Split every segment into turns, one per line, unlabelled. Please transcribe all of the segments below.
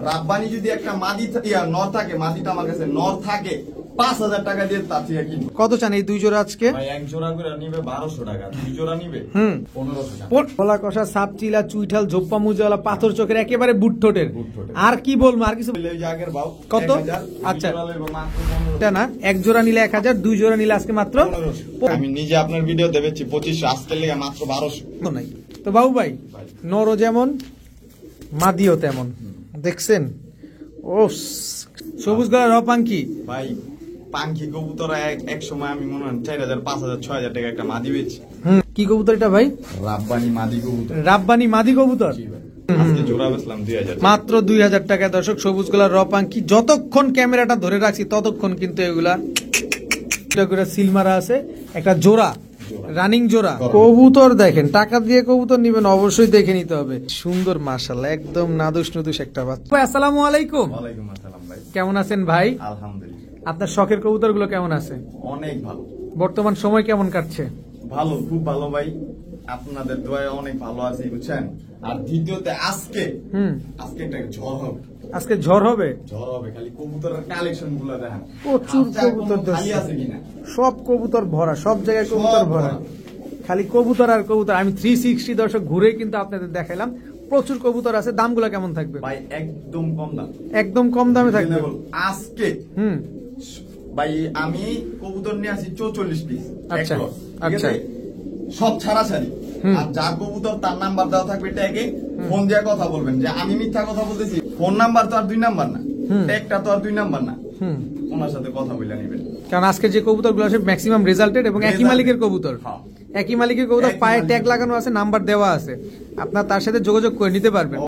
রাব্বানি যদি একটা মাদি নর থাকে, মাদিটা আমার কাছে নর থাকে 5,000 টাকা দিয়ে তার থেকে কিনবো।
কত চান এই দুই জোড়া আজকে?
ভাই এক জোড়া করে নিবে 1200 টাকা, দুই জোড়া নিবে 1500 টাকা।
গলা কষা, সাপচিলা, চুইঠাল, ঝোপ্পা মুজওয়ালা, পাথর চোখের, একেবারে বুটঠোটের। আর কি বলবো, আর কিছু
এই যে আগের ভাও
কত?
1000,
আচ্ছা
দুই জোড়া লইবো মাত্র 1500।
এটা না, এক জোড়া নিলে 1000, দুই জোড়া নিলে আজকে মাত্র
1500। আমি নিজে আপনার ভিডিও দেবেছি 2500, আজকের লেগে মাত্র 1200।
তো নাই। তো বাবু ভাই, নরও যেমন মাদিও তেমন, দেখছেন? ও সবুজ গলার রপাঙ্কি
ভাই পাঙ্খি কবুতর এক সময় আমি মনে হয় 4000, 5000, 6000 টাকা একটা মাদি বেচি।
কি কবুতর এটা ভাই?
রাব্বানি মাদি কবুতর।
রাব্বানি মাদি কবুতর,
আজকে জোড়া বেচলাম 2000 টাকা।
মাত্র 2000 টাকায়। দর্শক, সবুজ গলার রপাঙ্কি, যতক্ষণ ক্যামেরাটা ধরে রাখছি ততক্ষণ কিন্তু এগুলা সিল মারা আছে। একটা জোড়া, রানিং জোড়া কবুতর। দেখেন, টাকা দিয়ে কবুতর নিবেন অবশ্যই দেখে নিতে হবে। সুন্দর মাশাআল্লাহ, একদম নাদুস নুদুস একটা বাচ্চা। ভাই আসসালামু আলাইকুম।
ওয়ালাইকুম আসসালাম ভাই।
কেমন আছেন ভাই?
আলহামদুলিল্লাহ।
আপনার শখের কবুতর গুলো কেমন আছে?
অনেক ভালো।
বর্তমান সময় কেমন কাটছে?
ভালো, খুব ভালো ভাই, আপনাদের দোয়ায় অনেক ভালো আছি, বুঝছেন। আর দ্বিতীয়তে আজকে একটা ঝড় হবে।
আজকে ঝড় হবে?
ঝড় হবে, খালি কবুতরের কালেকশন গুলো দেখেন,
প্রচুর কবুতর,
খালি আছে কিনা।
সব কবুতর ভরা, সব জায়গায় কবুতর ভরা, খালি কবুতর আর কবুতর। আমি 360 দর্শক ঘুরে কিন্তু আপনাদের দেখাইলাম, প্রচুর কবুতর আছে। দামগুলো কেমন থাকবে
ভাই? একদম কম দাম,
একদম কম দামে থাকবে
আজকে। ভাই আমি কবুতর নিয়ে আসি 44 পিস।
আচ্ছা আচ্ছা,
সব ছাড়াছাড়ি। আর যার কবুতর তার নাম্বার দেওয়া থাকবে ট্যাগে, ফোন দিয়ে কথা বলবেন যে আমি মিথ্যা কথা বলতেছি। ফোন নাম্বার তো আর 2 নাম্বার না, ট্যাগটা তো আর 2 নাম্বার না, ওনার সাথে কথা বলে নেবেন।
কারণ আজকে যে কবুতর গুলো আছে ম্যাক্সিমাম রেজাল্টেড এবং একই মালিকের কবুতর। একই মালিকের কবুতর, পায়ে ট্যাগ লাগানো আছে, নাম্বার দেওয়া আছে, আপনার তার সাথে যোগাযোগ করে নিতে পারবেন।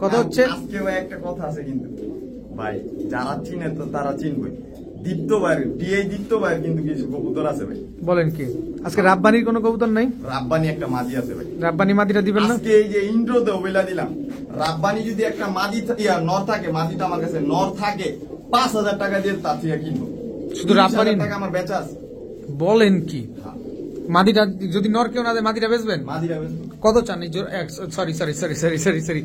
কথা হচ্ছে
আজকেও একটা কথা আছে কিন্তু ভাই, যারা চিনে তো তারা চিনবে। দীপ্ত ভাইয়ের কিন্তু কিছু কবুতর আছে ভাই।
বলেন কি, আজকে রাব্বানির কোনো কবুতর নাই?
রাব্বানি একটা মাদি আছে ভাই।
রাব্বানি মাদিটা দিবেন না?
আজকে এই যে ইন্ট্রোতে বইলা দিলাম, রাব্বানি যদি একটা মাদি নর থাকে, মাদিটা আমার কাছে নর থাকে 5,000 টাকা দিয়ে তার থেকে কিনবো।
শুধু রাব্বানি
টাকা আমার বেচা আছে।
বলেন কি? মাদিটা যদি নর কেউ না দেয়, মাদিটা বেচবেন?
মাদিটা বেচবো।
কত চান? Sorry sorry sorry sorry sorry sorry,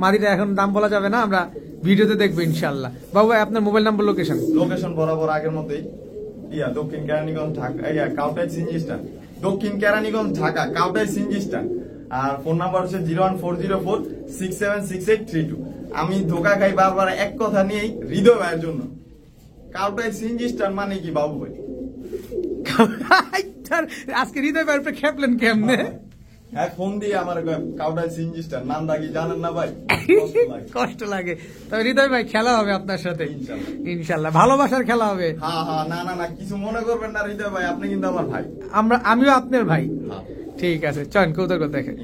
মাদিটা এখন দাম বলা যাবে না, আমরা ভিডিওতে দেখবো ইনশাল্লাহ। বাবু ভাই, আপনার মোবাইল নাম্বার, লোকেশন
বরাবর আগের মধ্যেই দক্ষিণ কেরানীগঞ্জ ঢাকা, কাউটাই সিনজিস্টান, দক্ষিণ কেরানীগঞ্জ ঢাকা কাউটাই সিনজিস্টান। আর ফোন নাম্বার হচ্ছে 01404676832। আমি ধোকা খাই বারবার এক কথা নিয়েই, হৃদয় ভাইয়ের জন্য। কাউটাই সিনজিস্টান মানে কি বাবু ভাই?
আজকে হৃদয় ভাই খেপলেন কেমনে?
হ্যাঁ, ফোন দিয়ে আমার কাউটাই সিনজিস্টান নামটা কি জানেন না ভাই?
কষ্ট লাগে। তবে হৃদয় ভাই, খেলা হবে আপনার সাথে ইনশাল্লাহ, ভালোবাসার খেলা হবে।
হ্যাঁ হ্যাঁ, না কিছু মনে করবেন না হৃদয় ভাই, আপনি কিন্তু আমার ভাই,
আমিও আপনার ভাই। ঠিক আছে, চল কৌতুক দেখেন।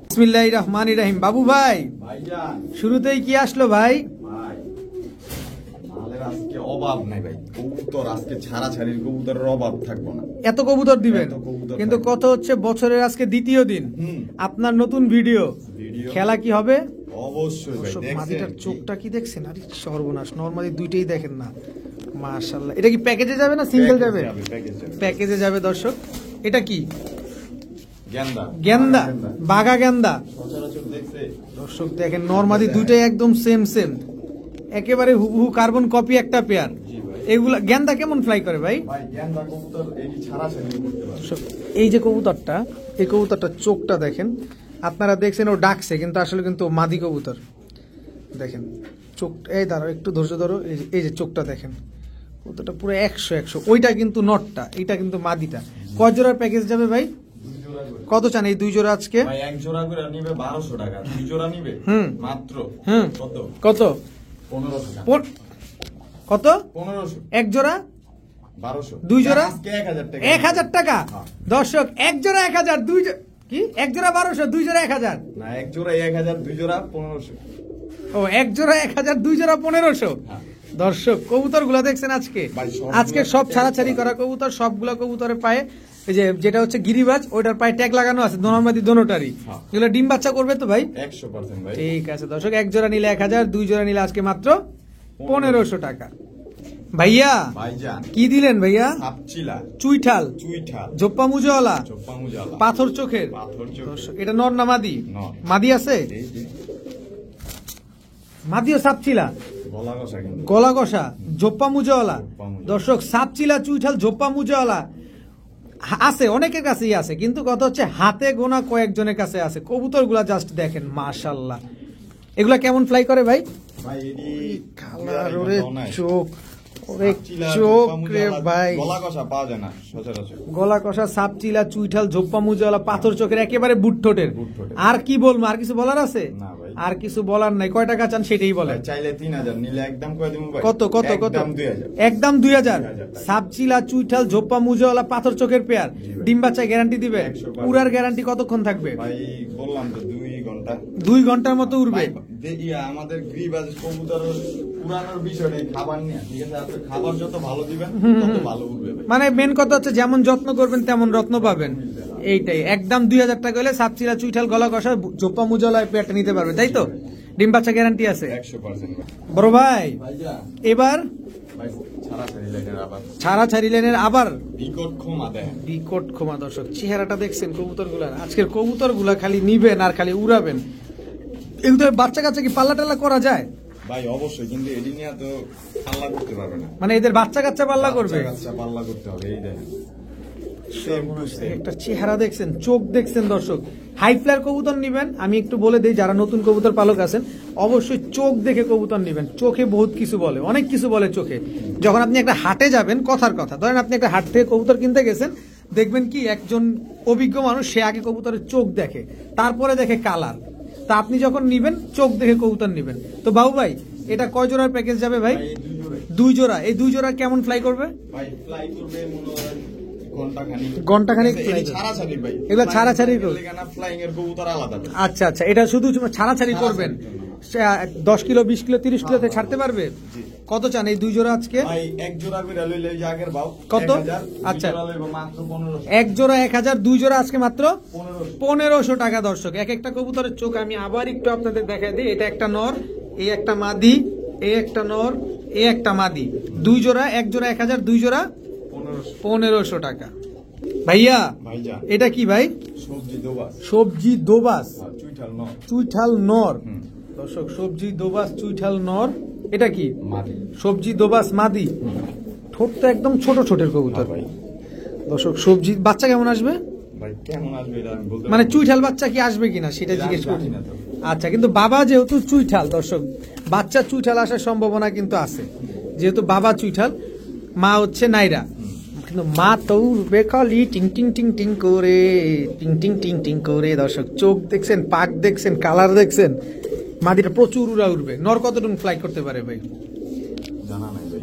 বিসমিল্লাহির রহমানির রহিম। বাবু ভাই, শুরুতেই কি আসলো ভাই?
আজকে অভাব নাই ভাই, কবুতর আজকে ছাড়াছাড়ির কবুতরের অভাব থাকবো না।
এত কবুতর দিবেন, কিন্তু কত হচ্ছে বছরের আজকে দ্বিতীয় দিন, আপনার নতুন ভিডিও, খেলা কি হবে?
অবশ্যই ভাই।
মাদিটার চোখটা কি দেখছেন? আরে সর্বনাশ, নরমালি দুইটাই দেখেন না, মাশাআল্লাহ। এটা কি প্যাকেজে যাবে না সিঙ্গেল যাবে? প্যাকেজে যাবে দর্শক। এটা কি? গেন্দা, বাঘা গেন্দা। দর্শক দেখেন, নরমালি দুইটাই একদম সেম সেম, একেবারে হুবহু কার্বন কপি একটা পেয়ার। এগুলা গেন্দা কেমন ফ্লাই করে ভাই? এই যে কবুতরটা, এই কবুতরটা চোখটা দেখেন, আপনারা দেখছেন ও ডাকছে, কিন্তু আসলে কিন্তু মাদি কবুতর। দেখেন চোখ, এই দাঁড়াও একটু ধৈর্য ধরো, এই যে চোখটা দেখেন, কবুতরটা পুরো 100। ওইটা কিন্তু নটটা, এটা কিন্তু মাদিটা। কয় জোড়ার প্যাকেজ যাবে ভাই? কত চান এই দুই জোড়া আজকে?
ভাই এক জোড়া করে নিবে 1200 টাকা, দুই জোড়া নিবে মাত্র
কত?
1500 টাকা।
কত?
1500।
এক জোড়া
1200,
দুই জোড়া
1000 টাকা।
1000 টাকা। দর্শক, এক জোড়া 1000, দুই জোড়া কি? এক জোড়া 1200, দুই জোড়া 1000
না, এক জোড়া 1000, দুই জোড়া 1500।
ও, এক জোড়া 1000, দুই জোড়া 1500। দর্শক, কবুতর গুলা দেখছেন আজকে সব ছাড়াছাড়ি করা কবুতর, সবগুলা কবুতরের পায়ে এই যে যেটা হচ্ছে গিরিবাজ, ওইটার পায়ে ট্যাগ লাগানো আছে, দোনোমাদি দোনোটারই। এগুলো ডিম বাচ্চা করবে তো ভাই?
100% ভাই।
ঠিক আছে দর্শক, এক জোড়া নিলে 1000, দুই জোড়া নিলে আজকে মাত্র 1500 টাকা। ভাইয়া কি দিলেন ভাইয়া?
সাপচিলা,
চুইঠাল, ঝোপ্পা মুজওয়ালা, পাথর চোখের।
দর্শক
এটা নর না মাদি? মাদি আছে? মাদিও সাপচিলা,
গলা কষা কিন্তু
গলা কষা, জোপ্পা মুজাওয়ালা।
জোপ্পা মুজা।
দর্শক সাপচিলা চুইঠাল জোপ্পা মুজাওয়ালা আছে, অনেকের কাছেই আছে, কিন্তু কথা হচ্ছে হাতে গোনা কয়েকজনের কাছে আছে। কবুতর গুলা জাস্ট দেখেন, মাশাল্লাহ। এগুলা কেমন ফ্লাই করে ভাই?
ভাই এডি
কালার ওরে চোখ, ওরে
সাপচিলা,
চোখ
জোপ্পা
রে
মুজাওয়ালা,
ভাই।
গলা কষা পাওয়া যায় না সচরাচর।
গলা কষা সাপচিলা চুইঠাল জোপ্পা মুজাওয়ালা পাথর চোখের একেবারে বুট ঠোঁটের।
বুট ঠোঁটের।
আর কি বলবো, আর কিছু বলার আছে?
না ভাই।
আর কিছু বলার নাই। কয় টাকা চান সেটাই বলেন।
ভাই চাইলে 3000, নিলে একদম করে দিমু ভাই।
কত কত কত?
একদম 2000।
একদম 2000।
2000
সাপচিলা চুইঠাল জোপ্পা মুজাওয়ালা পাথর চোখের পেয়ার,
জি ভাই।
ডিম বাচ্চা গ্যারান্টি দিবে?
100%
উড়ার গ্যারান্টি কতক্ষণ থাকবে?
ভাই বললাম তো 2 ঘন্টা।
2 ঘন্টার মতো উড়বে।
ভাই, দেখিয়া আমাদের গ্রিবাজ কবুতর পুরানোর বিষয় নেই, খাবার নিয়ে, ঠিক আছে? আপনি খাবার যত ভালো দিবেন তত ভালো উঠবে ভাই।
মানে মেন কথা হচ্ছে যেমন যত্ন করবেন তেমন রত্ন পাবেন, এইটাই। একদম 2000 টাকা হলে সাপচিলা চুইঠাল গলা কষা জোপ্পা মুজাওয়ালা পেয়ারটা নিতে পারবে, তাই তো? ডিম বাচ্চা গ্যারান্টি আছে
100% ভাই।
বড় ভাই।
ভাইয়া
এবার
ভাই ছাড়াছাড়ি লেগের আবার
ছাড়াছাড়ি লেনের আবার
বিকট ক্ষমা দেয়।
বিকট ক্ষমা। দর্শক চেহারাটা দেখছেন কবুতর গুলার? আজকের কবুতর গুলা খালি নিবেন আর খালি উড়াবেন। এগুলো বাচ্চা কাচ্চা কি পাল্লা টাল্লা করা যায়?
ভাই অবশ্যই, কিন্তু এডি নিয়ে তো পাল্লা করতে পারবে না।
মানে এদের বাচ্চা কাচ্চা পাল্লা করবে?
বাচ্চা পাল্লা করতে হবে, এই দেখেন সেম টু সেম।
একটা চেহারা দেখছেন, চোখ দেখছেন দর্শক। হাই ফ্লায়ার কবুতর নিবেন, আমি একটু বলে দিই যারা নতুন কবুতর পালক আছেন, অবশ্যই চোখ দেখে কবুতর নিবেন। চোখে বহুত কিছু বলে, অনেক কিছু বলে চোখে। যখন আপনি একটা হাটে যাবেন, কথার কথা, ধরেন আপনি একটা হাট থেকে কবুতর কিনতে গেছেন, দেখবেন কি একজন অভিজ্ঞ মানুষ সে আগে কবুতরের চোখ দেখে, তারপরে দেখে কালার। তা আপনি যখন নিবেন চোখ দেখে কবুতর নিবেন। তো বাবু ভাই, এটা কয় জোড়ার প্যাকেজ যাবে ভাই?
ভাই এই 2 জোড়ে
2 জোড়া। এই 2 জোড়া কেমন ফ্লাই করবে?
ভাই ফ্লাই করবে মনে হয় ঘন্টাখানিক।
ঘন্টাখানিক
এডি
fly করবে।
ছাড়াছাড়ি ভাই।
এগুলা ছাড়াছাড়ি করবে।
লেগানা ফ্লাইং এর কবুতর আলাদা ভাই।
আচ্ছা আচ্ছা, এটা শুধু ছাড়াছাড়ি করবেন। সে 10 কিলো 20 কিলো 30 কিলোতে ছাড়তে পারবে?
জি।
কত চান এই 2 জোড়া আজকে?
ভাই এক জোড়া করে লইলে এই যে আগের ভাও
কত?
1000,
আচ্ছা।
দুই জোড়া লইবো মাত্র 1500।
এক জোড়া 1000, 2 জোড়া আজকে মাত্র
1500।
1500 টাকা। দর্শক এক একটা কবুতরের চোখ আমি আবার একটু আপনাদের দেখাই দিই। এটা একটা নর, এই একটা মাদি, এই একটা নর, এই একটা মাদি। 2 জোড়া, এক জোড়া 1000, 2 জোড়া
1500।
1500 টাকা। ভাইয়া
ভাইজান
এটা কি ভাই?
সবজি দোবাস।
সবজি দোবাস
আর চুইঠাল ন
চুইঠাল নর।
হুম।
দর্শক সবজি দোবাস চুইঠাল নর। এটা কি?
মাদি।
সবজি দোবাস মাদি। ঠোঁটটা একদম ছোট ছোটের কবুতর।
ভাই
দর্শক সবজি বাচ্চা কেমন আসবে?
ভাই কেমন আসবে এটা আমি বলতে
মানে
পারবো না।
চুইঠাল বাচ্চা কি আসবে কিনা সেটা
এটা
জিজ্ঞেস
আমি
করছি।
জানি না তো।
আচ্ছা, কিন্তু বাবা যেহেতু চুইঠাল, দর্শক বাচ্চা চুইঠাল আসার সম্ভাবনা কিন্তু আছে, যেহেতু বাবা চুইঠাল, মা হচ্ছে নাইরা। কিন্তু মা তো উড়বে খালি টিং টিং টিং টিং করে, টিং টিং টিং টিং করে। দর্শক চোখ দেখছেন, পাক দেখছেন, কালার দেখছেন। মাদিটা প্রচুর উড়া উড়বে। নর কতটুকু ফ্লাই করতে পারে ভাই?
জানা নাই ভাই।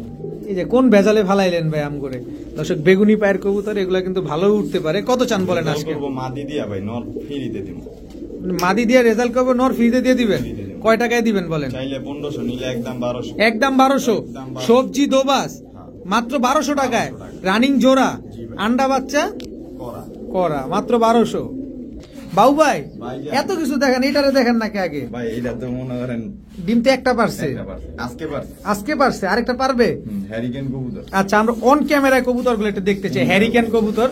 এই যে কোন ভেজালে ফালাইলেন ভাই আম করে। দর্শক বেগুনি পায়ের কবুতর এগুলা কিন্তু ভালো উঠতে পারে। কত চান বলেন
রেজাল্ট
আজকে?
করবো মাদি দিয়া ভাই, নর ফ্রিতে দিব।
মাদি দিয়ে রেজাল্ট করবো, নর ফ্রিতে দিয়ে দিবেন?
ফ্রিতে দিব।
কয় টাকায় দিবেন বলেন?
চাইলে 1500, নিলে একদম 1200।
একদম 1200।
একদম 1200।
সবজি দোবাস মাত্র 1200 টাকায়।
1200 টাকা।
রানিং জোড়া,
জি ভাই।
আন্ডা বাচ্চা
করা।
করা, মাত্র 1200। বাবু ভাই
ভাইজান।
এত কিছু দেখেন, এটারে দেখেন নাকি আগে?
ভাই এটা তো মনে করেন
ডিম তো একটা পারছে,
একটা বার। আজকে বার।
আজকে পারছে, আরেকটা পারবে।
হ্যারিকেন কবুতর।
আচ্ছা, আমরা অন ক্যামেরায় কবুতর গুলো একটু দেখতে চাই। হ্যারিকেন কবুতর।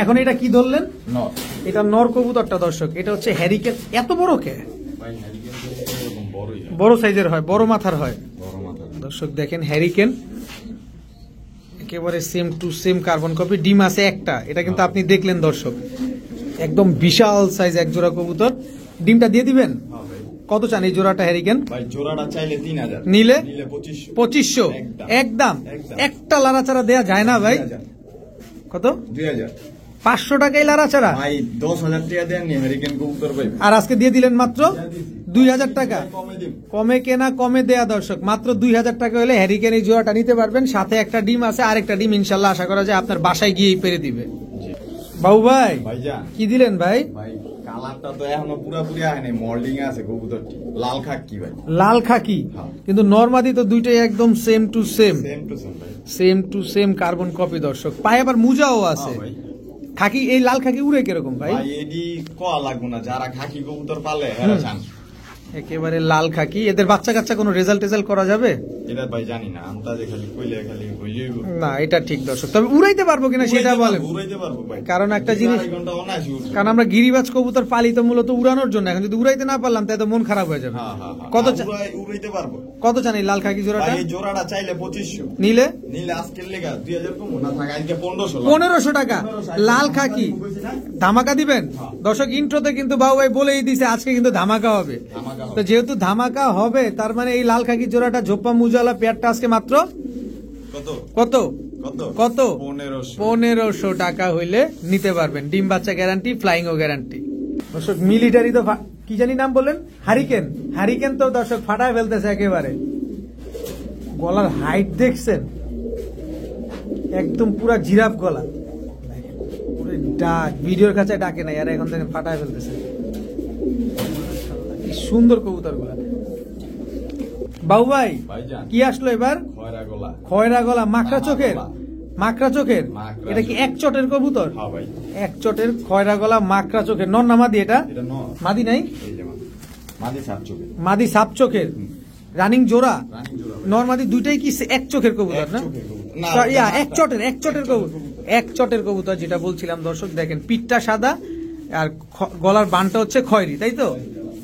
এখন এটা কি ধরলেন?
নর।
এটা নর কবুতরটা। দর্শক এটা হচ্ছে হ্যারিকেন। এত বড় কে?
ভাই হ্যারিকেন কবুতর এরকম বড়ই হয়।
বড় সাইজের হয়, বড় মাথার হয়।
বড় মাথা।
দর্শক দেখেন হ্যারিকেন একেবারে same to same carbon copy. ডিম আছে একটা, এটা কিন্তু আপনি দেখলেন দর্শক, একদম বিশাল সাইজ এক জোড়া কবুতর। ডিমটা দিয়ে দিবেন?
হ্যাঁ ভাই।
কত চান এই জোড়াটা হ্যারিকেন?
ভাই জোড়াটা চাইলে 3000,
নিলে?
নিলে 2500।
2500।
একদম।
একদম
একদম।
একটা লাড়াচাড়া দেয়া যায় না ভাই?
2000,
কত?
2000।
500 টাকাই লাড়াচাড়া।
ভাই 10,000 টাকা দেন নি হ্যারিকেন কবুতর ভাই।
আর আজকে দিয়ে দিলেন মাত্র 2000 টাকা।
কমে দিন।
কমে কেনা কমে দেয়া। দর্শক মাত্র 2000 টাকা হলে হ্যারিকেন এই জোড়াটা নিতে পারবেন। সাথে একটা ডিম আছে, আরেকটা ডিম ইনশাল্লাহ আশা করা যায় আপনার বাসায় গিয়েই পেরে দিবে।
জি।
বাবু ভাই
ভাইজান।
কি দিলেন ভাই?
ভাই কালারটা তো এখনো পুরাপুরি আয়নি, মল্ডিং আছে কবুতরটি। লাল খাকি ভাই।
লাল খাকি।
হ্যাঁ।
কিন্তু নরমাদি তো দুইটাই একদম same to same,
same to same ভাই।
Same to same carbon copy. দর্শক পায়ে আবার মুজাও আছে।
হ্যাঁ ভাই।
খাকি, এই লাল খাকি উড়ে কিরকম ভাই?
ভাই এডি কোয়া লাগবো না, যারা খাকি কবুতর পালে এরা চান।
একেবারে লাল খাকি। এদের বাচ্চা কাচ্চা কোনো রেজাল্ট টেজাল্ট করা যাবে?
এটা ভাই জানি না, আন্দাজে খালি কইলে খালি হইলেই
না এটা ঠিক দর্শক, তবে উড়াইতে পারবো কিনা সেটা বলেন।
উড়াইতে পারবো ভাই,
কারণ একটা জিনিস,
2 ঘন্টা অনায়াসে উঠবে।
কারণ আমরা গিরিবাজ কবুতর পালি তো মূলত উড়ানোর জন্য, এখন যদি উড়াইতে না পারলাম তাহলে তো মন খারাপ হয়ে যাবে।
হ্যাঁ,
কত
উড়াইতে পারবো।
কত চান এই লাল খাকি জোড়াটা?
ভাই এই জোড়াটা চাইলে 2500,
নিলে
নিলে আজকের লেগা 2000 কম না থাকে, আজকে 1500
1500 টাকা লাল খাকি ধামাকা দিবেন। দর্শক ইন্ট্রোতে কিন্তু বাবু ভাই বলেই দিছে আজকে কিন্তু ধামাকা হবে। তো যেহেতু ধামাকা হবে তার মানে এই লাল খাকি জোড়াটা ঝোপ্পা মুজালা পেয়ারটা আজকে মাত্র
কত
কত
কত
কত
1500
1500 টাকা হইলে নিতে পারবেন। ডিম বাচ্চা গ্যারান্টি, ফ্লাইং ও গ্যারান্টি। দর্শক মিলিটারি তো কি জানি নাম বললেন, হারিকেন। হারিকেন তো দর্শক ফাটায় ফেলতেছে একেবারে। গলার হাইট দেখছেন, একদম পুরা জিরাফ গলা। ওরে ডাক ভিডিওর কাছে ডাকে না, আর এখন দেখেন ফাটায় ফেলতেছে। কি সুন্দর কবুতর গুলা। বাবু ভাই
ভাইজান
কি আসলো এবার?
খয়রা গলা।
খয়রা গলা, মাকড়া চোখের। মাকড়া চোখের,
মাকড়া
এটা কি এক চটের কবুতর?
হ্যাঁ ভাই,
এক চটের খয়রা গলা মাকড়া চোখের। নর না মাদি এটা?
এটা নর।
মাদি নাই?
এই যে মাদি সাপ চোখে।
মাদি সাপ চোখের, রানিং জোড়া।
রানী জোড়া ভাই।
নর মাদি দুইটাই কি এক চোখের কবুতর না?
এক চোখের কবুতর। না,
ইয়া
না,
এক চটের কবুতর। এক চটের কবুতর যেটা বলছিলাম দর্শক, দেখেন পিঠটা সাদা আর গলার বানটা হচ্ছে খয়েরি, তাই তো?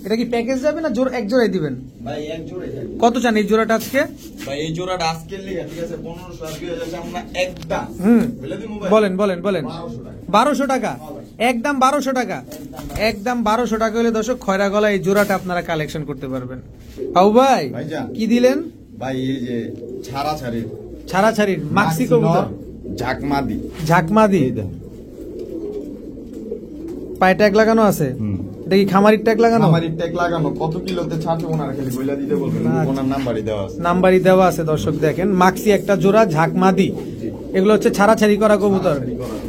এটা কি প্যাকেজ যাবে না এক জোড়াই দিবেন?
ভাই এক জোড়াই থাকবে।
কত চান এই জোড়াটা আজকে?
ভাই এই জোড়াটা আজকের লেগে ঠিক আছে 1500 আর 2000 আমরা একদম বলে দিমু ভাই।
বলেন বলেন বলেন। 1200 টাকা একদম, 1200 টাকা একদম, 1200 টাকা হলে দর্শক খয়রা গলা এই জোড়াটা আপনারা কালেকশন করতে পারবেন। আউ ভাই
ভাইজান।
কি দিলেন?
ভাই এই যে ছাড়াছাড়ি
ছাড়াছাড়ির মাক্সি কবুতর,
ঝাকমাদি।
ঝাকমাদি, পায়ে ট্যাগ লাগানো আছে। এটা কি খামারির ট্যাগ লাগানো?
আমার ট্যাগ লাগানো। কত কিলোতে ছাড়ছে ওনারা খালি বইলা দিতে বলবেন, ওনার নাম্বারই দেওয়া আছে।
নাম্বারই দেওয়া আছে দর্শক, দেখেন মাক্সি একটা জোড়া, ঝাকমাদি। এগুলো হচ্ছে ছাড়াছাড়ি করা কবুতর।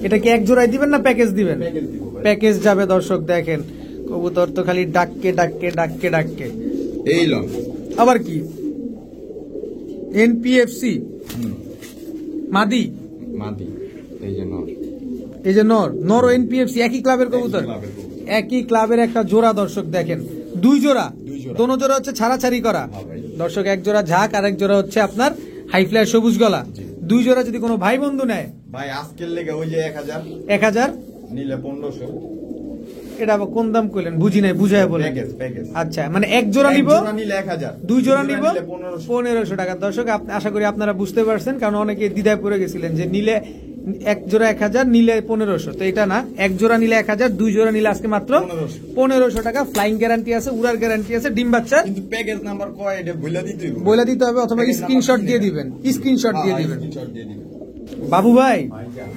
এটা কি এক জোড়ায় দিবেন না প্যাকেজ দিবেন?
প্যাকেজ দিব ভাই।
প্যাকেজ যাবে দর্শক, দেখেন কবুতর তো খালি ডাককে ডাককে ডাককে ডাককে।
এই লং
আবার কি এনপিএফসি মাদি,
মাদি। এই যে নর,
এই যে নর, নর ও এনপিএফসি একই ক্লাবের কবুতর।
ক্লাবের কবুতর।
একই ক্লাবের একটা জোড়া দর্শক, দেখেন দুই জোড়া।
দুই জোড়া।
দোনো জোড়া হচ্ছে ছাড়াছাড়ি করা
হ্যাঁ ভাই।
দর্শক। এক জোড়া ঝাঁক আর এক জোড়া হচ্ছে আপনার হাই ফ্লায়ার সবুজ গলা।
জি।
দুই জোড়া যদি কোনো ভাই বন্ধু নেয়
ভাই আজকের লেগে ওই যে 1000
1000,
নিলে 1500।
এটা আবার কোন দাম কইলেন বুঝি নাই, বুঝায় বলেন।
Package package.
আচ্ছা মানে এক জোড়া নিব,
নিলে 1000,
দুই জোড়া নিব
1500।
1500 টাকা। দর্শক আশা করি আপনারা বুঝতে পারছেন, কারণ অনেকে দ্বিধায় পড়ে গেছিলেন যে নিলে এক জোড়া 1000 নিলে 1500। তো এটা না, এক জোড়া নিলে 1000, দুই জোড়া নিলে আজকে মাত্র 1500 টাকা। ফ্লাইং গ্যারান্টি আছে, উড়ার গ্যারান্টি আছে, ডিম বাচ্চা
কিন্তু প্যাকেজ নাম্বার কয় এটা বইলা দিতে হইব।
বলে দিতে হবে, অথবা
প্যাকেজ
স্ক্রিনশট
নাম্বার
দিয়ে দিবেন, স্ক্রিনশট দিয়ে দিবেন।
স্ক্রিনশট দিয়ে দিবেন।
বাবু ভাই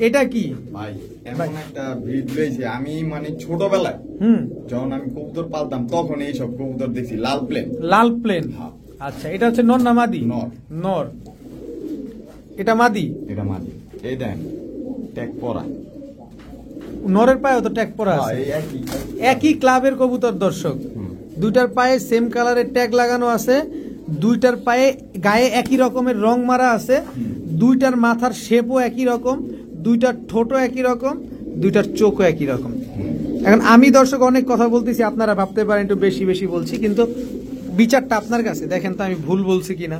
এটা কি?
ভাই এমন একটা ব্রিড লইছে, আমি মানে ছোটবেলায় যখন আমি কবুতর পালতাম তখন এইসব কবুতর দেখছি, লাল প্লেন।
লাল প্লেন।
হ্যাঁ।
আচ্ছা এটা হচ্ছে নর না মাদি?
নর।
নর। এটা মাদি?
এটা মাদি। এই দেন ট্যাগ পরা।
নরের পায়ে তো ট্যাগ পরা আছে।
এই একই।
একই ক্লাবের কবুতর দর্শক, দুইটার পায়ে সেম কালারের ট্যাগ লাগানো আছে, দুইটার পায়ে গায়ে একই রকমের রং মারা আছে, দুইটার মাথার শেপও একই রকম, দুইটার ঠোঁটও একই রকম, দুইটার চোখও একই রকম। এখন আমি দর্শক অনেক কথা বলতেছি, আপনারা ভাবতে পারেন একটু বেশি বেশি বলছি, কিন্তু বিচারটা আপনার কাছে। দেখেন তো আমি ভুল বলছি কিনা,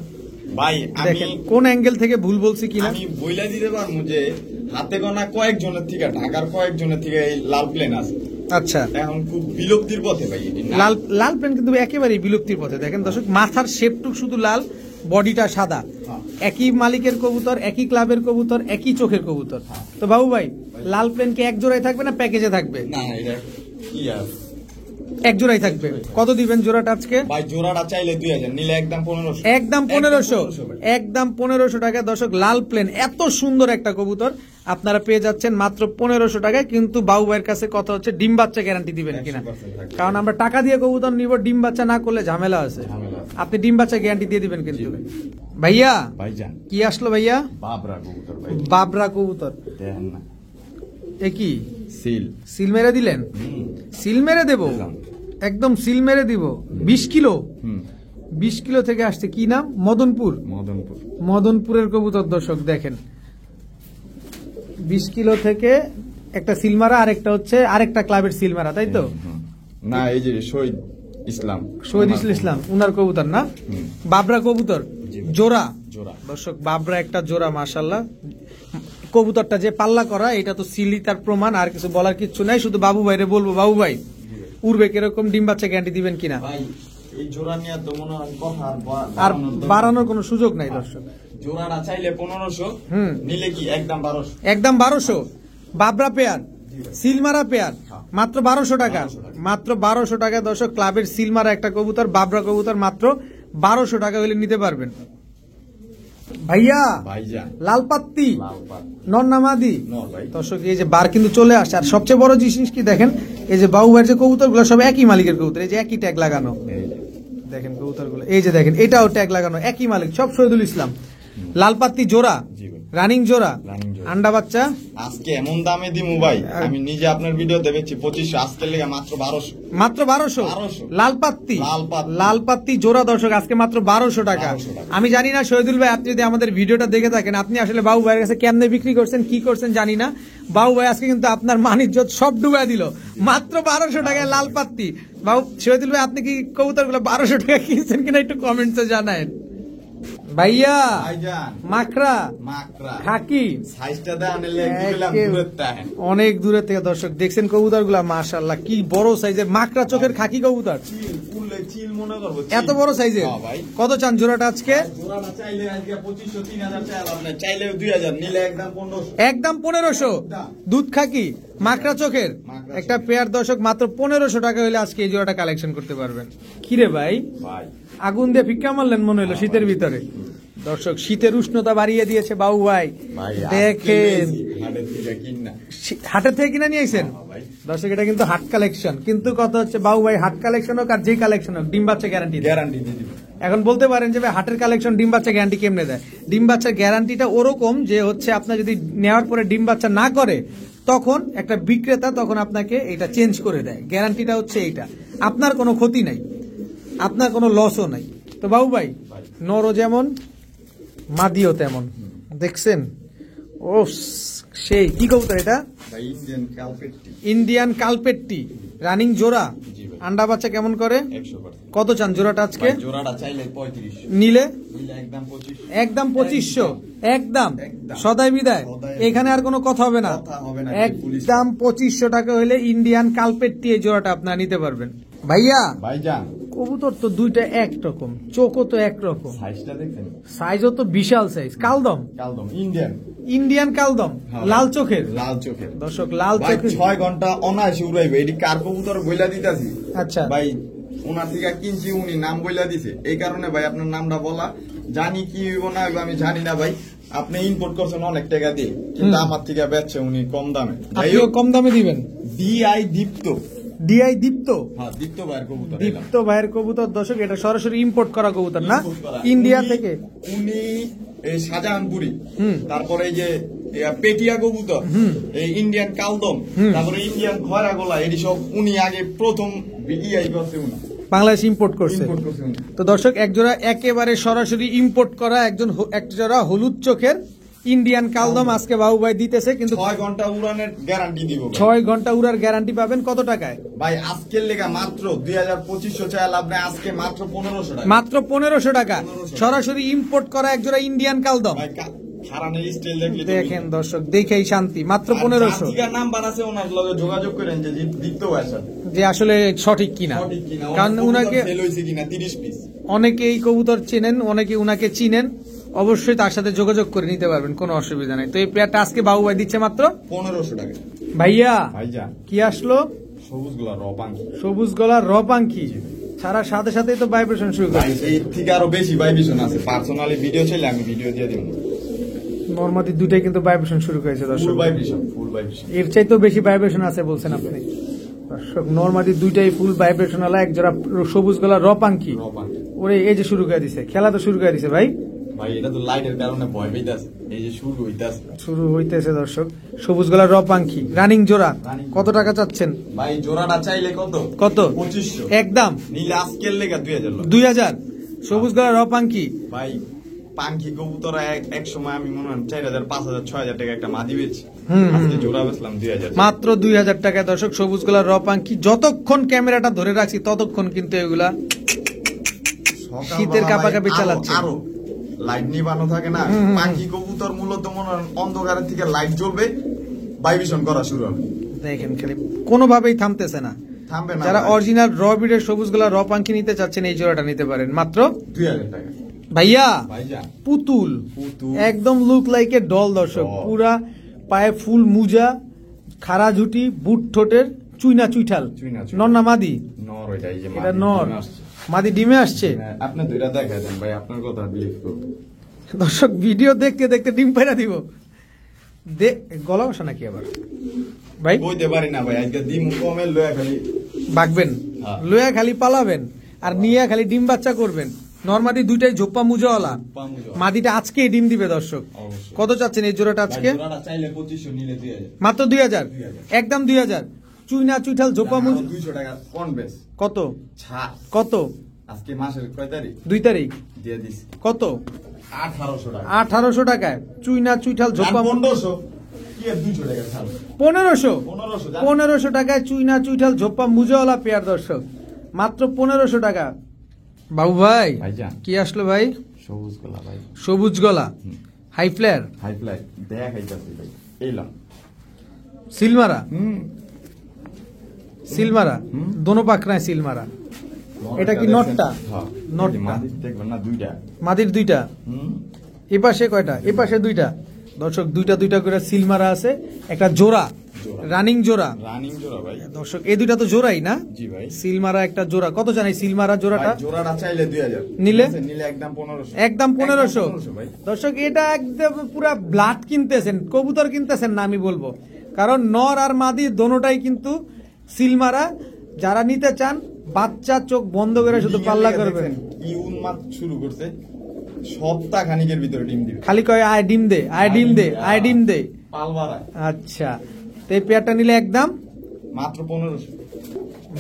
ভাই
দেখেন
আমি
কোন অ্যাঙ্গেল থেকে ভুল বলছি কিনা।
আমি বইলা দিতে পারবো যে হাতে গোনা কয়েকজনের থেকে, ঢাকার কয়েকজনের থেকে এই লাল প্লেন আছে।
আচ্ছা
এখন খুব বিলুপ্তির পথে ভাই এটি।
লাল লাল প্লেন কিন্তু একেবারেই বিলুপ্তির পথে। দেখেন দর্শক মাথার শেপটুক শুধু লাল, বডিটা সাদা। একই মালিকের কবুতর, একই ক্লাবের কবুতর, একই চোখের কবুতর। তো বাবু ভাই লাল প্লেন কি এক জোড়ায় থাকবে না প্যাকেজে থাকবে?
না এটা কি আছে,
এক জোড়াই থাকবে। কত দিবেন জোড়াটা আজকে?
ভাই জোড়াটা চাইলে 2000, নিলে একদম 1500।
একদম 1500, একদম 1500 টাকা দর্শক। লাল প্লেন এত সুন্দর একটা কবুতর আপনারা পেয়ে যাচ্ছেন মাত্র 1500 টাকায়। কিন্তু বাবু ভাইয়ের কাছে কথা হচ্ছে ডিম বাচ্চা গ্যারান্টি দিবেন কিনা, কারণ আমরা টাকা দিয়ে কবুতর নিব, ডিম বাচ্চা না করলে ঝামেলা আছে। আপনি ডিম বাচ্চা গ্যারান্টি দিয়ে দিবেন কিন্তু। ভাইয়া
ভাইজান
কি আসলো ভাইয়া?
বাবরা কবুতর ভাই।
বাবরা কবুতর।
দেখেন না
এ কি
সিল।
সিল মেরে দিলেন? সিল মেরে দেব, একদম সিল মেরে দিব। 20 কিলো, 20 কিলো থেকে আসছে। কি নাম? মদনপুর।
মদনপুর।
মদনপুরের কবুতর দর্শক, দেখেন 20 কিলো থেকে একটা সিলমারা, আরেকটা হচ্ছে আরেকটা ক্লাবের সিলমারা, তাই তো?
না এই যে শহীদ ইসলাম,
শহীদ ইসলাম উনার কবুতর না? বাবরা কবুতর জোড়া
জোড়া।
দর্শক বাবরা একটা জোড়া মাশাআল্লাহ। কবুতরটা যে পাল্লা করা এটা তো সিলি তার প্রমাণ, আর কিছু বলার কিচ্ছু নাই। শুধু বাবু ভাইরে বলবো, বাবু ভাই উড়বে কিরকম, ডিম বাচ্চা গ্যারান্টি দিবেন কিনা?
ভাই এই জোড়া নিয়ে তো মনে হয় কথা
আর বাড়ানোর কোনো সুযোগ নাই দর্শক।
জোড়াটা চাইলে 1500, নিলে কি একদম 1200।
একদম 1200। বাবরা পেয়ার, সিলমারা পেয়ার মাত্র 1200 টাকা। মাত্র 1200 টাকা দর্শক। ক্লাবের সিলমারা একটা কবুতর, বাবরা কবুতর মাত্র 1200 টাকা হলে নিতে পারবেন। ভাইয়া
ভাইজান
লালপাত্তি
লালপাত
নর নামাদি
নর ভাই।
দর্শক এই যে বার কিন্তু চলে আসছে। আর সবচেয়ে বড় জিনিস কি দেখেন, এই যে বাবু ভাইয়ের যে কবুতর গুলো সব একই মালিকের কবুতর, এই যে একই ট্যাগ লাগানো দেখেন কবুতর গুলো, এই যে দেখেন এটাও ট্যাগ লাগানো, একই মালিক, সব শহীদুল ইসলাম। লালপাত্তি জোড়া,
জি ভাই।
রানিং জোড়া,
রানিং জোড়া।
আন্ডা বাচ্চা।
আজকে এমন দামে দিমু ভাই, আমি নিজে আপনার ভিডিও দেখেছি 2500, আজকের লেগে মাত্র 1200।
মাত্র 1200।
1200
লালপাত্তি
লালপাত্তি।
লালপাত্তি জোড়া দর্শক আজকে মাত্র 1200 টাকা।
1200 টাকা।
আমি জানি না শহীদুল ভাই আপনি যদি আমাদের ভিডিওটা দেখে থাকেন, আপনি আসলে বাবু ভাইয়ের কাছে কেমনে বিক্রি করছেন কি করছেন জানি না। বাবু ভাই আজকে কিন্তু আপনার মান ইজ্জত সব ডুবাই দিল। মাত্র 1200 টাকায় লালপাত্তি। বাবু শহীদুল ভাই আপনি কি কবুতরগুলো 1200 টাকা কিনছেন কিনা একটু কমেন্টসে জানায়েন। ভাইয়া
ভাইজান
মাকড়া
মাকড়া
খাকি
সাইজটা দেন এলে দিলাম
একে-
দূরত্ব হ্যাঁ।
অনেক দূরে থেকে দর্শক দেখছেন কবুতর গুলা মাশাআল্লাহ কি বড় সাইজের মাকড়া চোখের খাকি কবুতর,
চিল পুললে চিল মনে করব।
এত বড় সাইজের।
হ্যাঁ ভাই।
কত চান জোড়াটা আজকে?
জোড়াটা চাইলে আজকে 2500 3000 চাইলে আপনি চাইলে 2000, নিলে একদম 1500।
একদম 1500। দুধ খাকি মাকড়া চোখের
মাকড়া
একটা পেয়ার দর্শক মাত্র 1500 টাকা হলে আজকে এই জোড়াটা কালেকশন করতে পারবেন। কিরে ভাই
ভাই
আগুন দিয়ে ফিক্কা মারলেন মনে হলো শীতের ভিতরে। দর্শক শীতের উষ্ণতা বাড়িয়ে দিয়েছে বাবু ভাই,
ভাই
দেখেন
হাটের থেকে কিনা।
হাটের থেকে কিনে নিয়ে আইছেন
ভাই
দর্শক, এটা কিন্তু হাট কালেকশন। কিন্তু কত হচ্ছে বাবু ভাই, হাট কালেকশন হোক আর যে কালেকশন হোক ডিম বাচ্চা গ্যারান্টি।
গ্যারান্টি দিয়ে দিব।
এখন বলতে পারেন যে ভাই হাটের কালেকশন ডিম বাচ্চা গ্যারান্টি কেমনে দেয়? ডিম বাচ্চার গ্যারান্টিটা ওরকম যে হচ্ছে আপনার যদি নেওয়ার পরে ডিম বাচ্চা না করে তখন একটা বিক্রেতা তখন আপনাকে এটা চেঞ্জ করে দেয়। গ্যারান্টিটা হচ্ছে এইটা, আপনার কোনো ক্ষতি নাই, আপনার কোনো লসও নাই। তো বাবু ভাই নরও যেমন মাদিও তেমন, দেখছেন ও সেই কি কবুতর এটা?
ভাই ইন্ডিয়ান কালপেটটি
ইন্ডিয়ান কালপেট্টি রানিং জোড়া,
জি ভাই।
আন্ডা বাচ্চা কেমন করে?
100%।
কত চান জোড়াটা আজকে?
ভাই জোড়াটা চাইলে 3500,
নিলে
নিলে একদম 2500।
একদম 2500। একদম
একদম।
সদাই বিদায়,
সদাই।
এখানে আর কোনো কথা হবে না।
কথা হবে না,
একদম 2500 টাকা হলে ইন্ডিয়ান কালপেট্টি এই জোড়াটা আপনারা নিতে পারবেন। ভাইয়া
ভাইজান
কবুতর তো দুইটা একরকম, চোখও তো একরকম,
সাইজটা দেখেন,
সাইজও তো বিশাল সাইজ। কালদম
কালদম ইন্ডিয়ান
ইন্ডিয়ান কালদম
হ্যাঁ।
লাল চোখের
লাল চোখের।
দর্শক, লাল
ভাই
চোখের
6 ঘন্টা অনায়াসে উড়াইবে। এটি কার কবুতর বইলা দিতাছি।
আচ্ছা
ভাই ওনার থেকে কিনছি, উনি নাম বইলা দিছে, এই কারণে ভাই আপনার নামটা বলা। জানি কি হইব না হইব আমি জানি না ভাই। আপনি ইম্পোর্ট করছেন অনেক টাকা দিয়ে, কিন্তু আমার থেকে বেচছে উনি কম দামে। যাই
আপনিও
হোক,
কম দামে দিবেন।
ডিআই দীপ্ত,
ডিআই দীপ্ত,
হ্যাঁ দীপ্ত ভাইয়ের কবুতর।
দীপ্ত ভাইয়ের কবুতর দর্শক, এটা সরাসরি ইম্পোর্ট করা কবুতর না,
Import করা।
ইন্ডিয়া
উনি-
থেকে।
উনি এই শাহজাহানপুরি,
হুম।
তারপরে এই যে পেটিয়া কবুতর, এই ইন্ডিয়ান কালদম, তারপরে ইন্ডিয়ান খয়রা গোলা, এটি সব উনি আগে প্রথম ডিআই করছে উনি।
বাংলাদেশ ইম্পোর্ট করছে।
ইম্পোর্ট করছে উনি।
তো দর্শক একজোড়া একেবারে সরাসরি ইম্পোর্ট করা একজোড়া হলুদ চোখের ইন্ডিয়ান কালদম আজকে বাবু ভাই দিতেছে, কিন্তু
6 ঘন্টা উড়ানের গ্যারান্টি দিব ভাই।
6 ঘন্টা উড়ার গ্যারান্টি পাবেন। কত টাকায়?
ভাই আজকের লেগা মাত্র 2500 চাইল, আপনি আজকে মাত্র 1500 টাকা।
মাত্র 1500 টাকা
1500
সরাসরি ইম্পোর্ট করা একজোড়া ইন্ডিয়ান কালদম।
ভাই খারানের স্টাইল দেখলে তো
দেখেন দর্শক, দেখেই শান্তি। মাত্র 1500।
বুঝবেন। নাম্বার আছে ওনার লগে যোগাযোগ করেন যে দীপ্ত ভাইয়ের সাথে,
যে আসলে সঠিক কিনা,
সঠিক কিনা,
কারণ উনাকে
সেল হইছে কিনা 30 পিস।
অনেকেই কবুতর চেনেন, অনেকে উনাকে চিনেন, অবশ্যই তার সাথে যোগাযোগ করে নিতে পারবেন, কোনো অসুবিধা নাই। তো এই পেয়ারটা আজকে বাবু ভাই দিচ্ছে মাত্র
1500 টাকা।
ভাইয়া
ভাইজান
কি আসলো?
সবুজ গুলা রপাঙ্কি।
সবুজ গলার রপাঙ্কি ছাড়ার সাথে সাথেই তো ভাইব্রেশন শুরু করে।
ভাই এই থেকে আরো বেশি ভাইব্রেশন আছে। পার্সোনালি ভিডিও চাইলে আমি ভিডিও দিয়ে দিব।
নরমালি দুটাই কিন্তু ভাইব্রেশন শুরু করেছে দর্শক।
ফুল ভাইব্রেশন, ফুল ভাইব্রেশন।
এর চাইতেও বেশি ভাইব্রেশন আছে বলছেন আপনি দর্শক। নরমালি দুইটাই ফুল ভাইব্রেশন আলা এক জোড়া সবুজ গলার রপাঙ্কি।
রপাঙ্কি।
ওরে এই যে শুরু করে দিছে, খেলা তো শুরু করে দিছে ভাই।
ভাই এটা তো লাইটের কারণে ভয় পেইতাছে। এই যে শুরু হইতাছে।
শুরু হইতেছে দর্শক। সবুজ গলার রপাঙ্কি রানিং জোড়া
Running
কত টাকা চাচ্ছেন?
ভাই জোড়াটা চাইলে কত?
কত?
2500।
একদম
নিলে আজকের লেগা 2000 লোক।
2000 সবুজ গলার রপাঙ্কি।
ভাই পাঙ্কি কবুতর এক সময় আমি মনে হয় 4000 5000 6000 টাকা একটা মাদি বেচছি। আজকে জোড়া বেচলাম 2000।
মাত্র 2000 টাকায় দর্শক সবুজ গলার রপাঙ্কি। যতক্ষণ ক্যামেরাটা ধরে রাখছি ততক্ষণ কিন্তু এগুলা শীতের কাপাকাপি চালাচ্ছে।
আরো লাইট নিবানো থাকে না, পাখি কবুতর মূলত মনে হয় অন্ধকারের থেকে লাইট জ্বলবে ভাইব্রেশন করা শুরু হবে।
দেখেন খালি কোনোভাবেই থামতেছে না।
থামবে না
যারা
ভাই।
অরিজিনাল র বিডের সবুজ গলা র পাখি নিতে চাচ্ছেন এই জোড়াটা নিতে পারেন মাত্র
2000 টাকা
ভাইয়া।
ভাইজান।
পুতুল
পুতুল।
একদম লুক লাইক এ ডল দর্শক,
ডল।
পুরা পায়ে ফুল মুজা, খাড়া ঝুটি, বুট ঠোঁটের, চুইনা চুইঠাল,
চুইনা চুইঠাল।
নর না মাদি?
নর ওইটা, এই যে
এটা
মাদি
নর,
ডিমে আসছে।
মাদি ডিমে আসছে।
হ্যাঁ, আপনি দুইটা দেখা দেন ভাই, আপনার কথা বিলিভ করুন।
দর্শক ভিডিও দেখতে দেখতে ডিম পাইরা দিব। গলা বসা নাকি আবার ভাই?
বইতে পারি না ভাই, আজকে ডিম কমে লয়া খালি
বাগবেন,
হ্যাঁ।
লয়া খালি পালাবেন আর নিয়ে খালি ডিম বাচ্চা করবেন। নরমাদি দুইটাই ঝোপ্পা মুজাওয়ালা, মাদিটা আজকে ডিম দিবে দর্শক।
অবশ্যই।
কত চাচ্ছেন এই জোড়াটা আজকে?
ভাই, জোড়াটা চাইলে 2500 নিলে 2000।
মাত্র 2000,
2000
একদম 2000। চুইনা চুইঠাল ঝোপ্পা মুজ
200 টাকা কোন বেশ
কত?
ছাড়।
কত?
আজকে মাসের কয় তারিখ?
2 তারিখ।
দিয়ে দিছি
কত?
1800 টাকা।
1800 টাকায় চুইনা চুইঠাল ঝোপ্পা মুজ।
1500 কি আর 200 টাকা ছাড়।
1500,
1500 জান।
1500 টাকায় চুইনা চুইঠাল ঝোপ্পা মুজাওয়ালা পেয়ার দর্শক, মাত্র 1500 টাকা। বাবু ভাই
ভাইজান।
কি আসলো ভাই?
সবুজ গলা ভাই,
সবুজ গলা, হাই ফ্লেয়ার,
হাই ফ্লাই দেখাইতাছি ভাই। এইলাম
সিলমারা,
হুম
সিলমারা
হুম।
দোনো পাখনায় সিলমারা। এটা কি নটটা?
হ্যাঁ,
নটটা।
মাদি দেখবেন না দুইটা।
মাদির দুইটা,
হুম
এ পাশে কয়টা? এ পাশে দুইটা দর্শক, দুইটা দুইটা করে সিলমারা আছে, একটা জোড়া,
জোড়া।
রানিং জোড়া
রানিং জোড়া ভাই।
দর্শক। এই দুইটা তো জোড়াই না?
জি ভাই।
সিলমারা একটা জোড়া, কত জানাই সিলমারা জোড়াটা?
ভাই, জোড়াটা চাইলে 2000,
নিলে?
ঠিক আছে, নিলে একদম 1500।
একদম 1500
ভাই।
দর্শক। এটা একদম পুরা ব্লাড কিনতেছেন, কবুতর কিনতেছেন না আমি বলবো, কারণ নর আর মাদি দোনোটাই কিন্তু সিলমারা। যারা নিতে চান বাচ্চা চোখ বন্ধ করে শুধু পাল্লা করবেন।
কি উন্মাদ শুরু করছে, সপ্তাহ খানিকের ভিতরে ডিম দিবে।
খালি কয় আয় ডিম দে, আয় ডিম দে, আয় ডিম দে।
পালবাড়ায়
আচ্ছা, তো এই পেয়ারটা নিলে একদম
মাত্র 1500।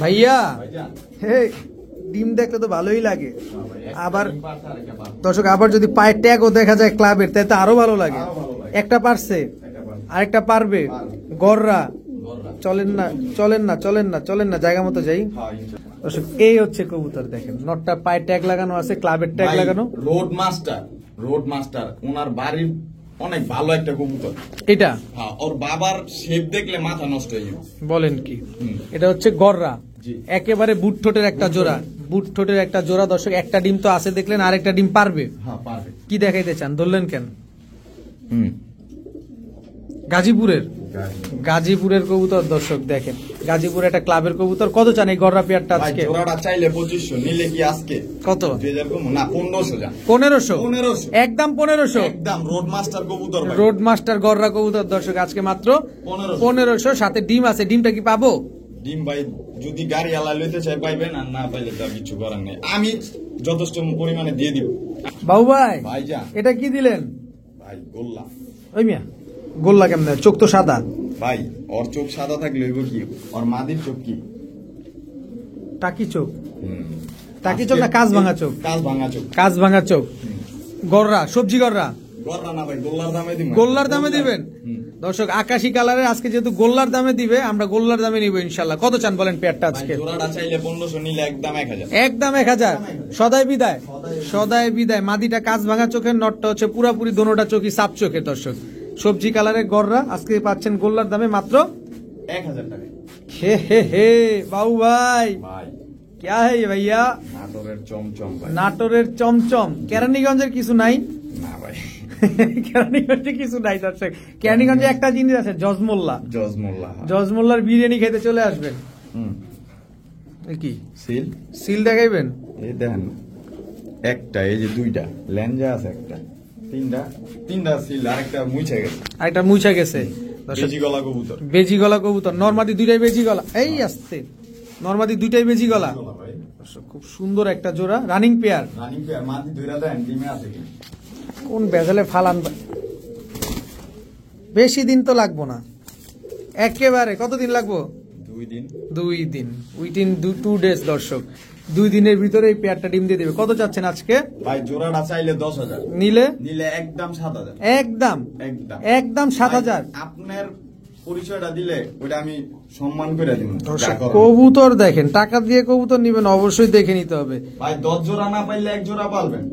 ভাইয়া।
ভাইজান।
হে, ডিম দেখলে তো ভালোই লাগে।
হ্যাঁ ভাই, একটা
আবার
ডিম পারছে আর একটা পারছে।
দর্শক, আবার যদি পায়ের ট্যাগও দেখা যায় ক্লাবের, তাই তো আরো ভালো লাগে।
আরো ভালো লাগে।
একটা পারছে,
একটা পারছে।
আরেকটা পারবে।
পারবে।
গররা
গররা।
চলেন না, চলেন না, চলেন না, চলেন না, জায়গা মতো যাই।
হ্যাঁ, ইনশাআল্লাহ।
দর্শক, এই হচ্ছে কবুতর দেখেন, নটটা পায়ে ট্যাগ লাগানো আছে, ক্লাবের ট্যাগ
ভাই,
লাগানো।
রোড মাস্টার ওনার বাড়ির অনেক ভালো একটা কবুতর।
এটা
হ্যাঁ, ওর বাবার শেপ দেখলে মাথা নষ্ট হয়ে যাবে।
বলেন কি?
হুম।
এটা হচ্ছে গররা,
জি।
একেবারে বুট ঠোঁটের একটা জোড়া, বুট ঠোঁটের একটা জোড়া দর্শক। একটা ডিম তো আছে দেখলেন, আরেকটা ডিম পারবে।
হ্যাঁ, পারবে।
কি দেখাইতে চান, ধরলেন কেন?
হুম।
গাজীপুরের, গাজীপুরের কবুতর দর্শক দেখেন, গাজীপুর একটা ক্লাবের কবুতর। কত চান এই গররা পেয়ারটা
ভাই,
আজকে?
জোড়াটা চাইলে 2500, নিলে কি আজকে
কত?
2000 কম না, 1500 জান।
1500,
1500
একদম 1500।
একদম রোড মাস্টার কবুতর ভাই।
রোড মাস্টার গররা কবুতর দর্শক, আজকে মাত্র
1500।
1500। সাথে ডিম আছে, ডিমটা কি পাবো?
ডিম ভাই যদি গাড়ি আলা লইতে চাই পাইবেন, আর না পাইলে তার কিছু করার নেই, আমি যথেষ্ট পরিমাণে দিয়ে দিব।
বাবু ভাই
ভাইজান।
এটা কি দিলেন?
ভাই গোল্লা।
ওই মিয়া, গোল্লা কেমন? চোখ তো সাদা।
ভাই, ওর চোখ সাদা থাকলে হইব কি, ওর মাদির চোখ কি?
টাকি চোখ,
হুম।
টাকি চোখ না কাজ ভাঙা চোখ?
কাজ ভাঙা চোখ।
কাজ ভাঙা চোখ। গররা, সবজি গররা,
গররা না ভাই, গোল্লার দামে দিব।
গোল্লার দামে দিবেন
হুম।
দর্শক। আকাশি কালারের আজকে যেহেতু গোল্লার দামে দিবে, আমরা গোল্লার দামে নিব ইনশাল্লাহ। কত চান বলেন পেয়ারটা
ভাই,
আজকে?
জোড়াটা চাইলে 1500, নিলে একদম 1000।
একদম 1000। সদাই বিদায়, সদাই বিদায়। মাদিটা কাজ ভাঙা চোখের, নটটা হচ্ছে পুরাপুরি দোনোটা চোখই সাপ চোখের দর্শক। সবজি কালারের গররা আজকে পাচ্ছেন গোল্লার দামে মাত্র
1000 টাকা।
হে হে হে। বাবু ভাই
ভাই,
क्या है ये भैया?
নাটোরের চমচম ভাই।
নাটোরের চমচম। কেরানীগঞ্জের কিছু নাই?
না ভাই,
কেরানীগঞ্জে কিছু নাই দর্শক। কেরানীগঞ্জে একটা জিনিস আছে, জজমোল্লা।
জজমোল্লা।
জজমোল্লার বিরিয়ানি খেতে চলে আসবেন।
হুম।
এ কি
সিল
সিল দেখাইবেন?
এই দেখেন, একটা, এই যে দুইটা ল্যাঞ্জা আছে, একটা, তিনটা সিল, আরেকটা মুইছে গেছে।
আরেকটা মুছা গেছে দর্শক।
বেজি গলা কবুতর।
বেজি গলা কবুতর, নরমাদি দুইটাই বেজি গলা। এই আসতে, নরমাদি দুইটাই বেজি গলা
ভাই,
দর্শক। খুব সুন্দর একটা জোড়া, রানিং পেয়ার।
রানিং পেয়ার, মাটি ধইরা দেন, ডিমে আছে কি?
কোন বেজালে ফালান? বেশি দিন তো লাগবো না, একেবারে কতদিন লাগবো?
2 দিন।
2 দিন, উইদিন 2 ডেজ দর্শক। 2 দিনের ভিতরে এই পেয়ারটা ডিম দিয়ে দেবে। কত চাচ্ছেন আজকে?
ভাই, জোড়াটা চাইলে 10,000,
নিলে?
নিলে একদম 7,000।
একদম
একদম
একদম 7000।
ভাই, আপনার পরিচয়টা দিলে ওটা আমি সম্মান করে দিব।
দর্শক, কবুতর দেখেন, টাকা দিয়ে কবুতর নিবেন অবশ্যই দেখে নিতে হবে।
ভাই, 10 জোড়া না পাইলে 1 জোড়া পালবেন।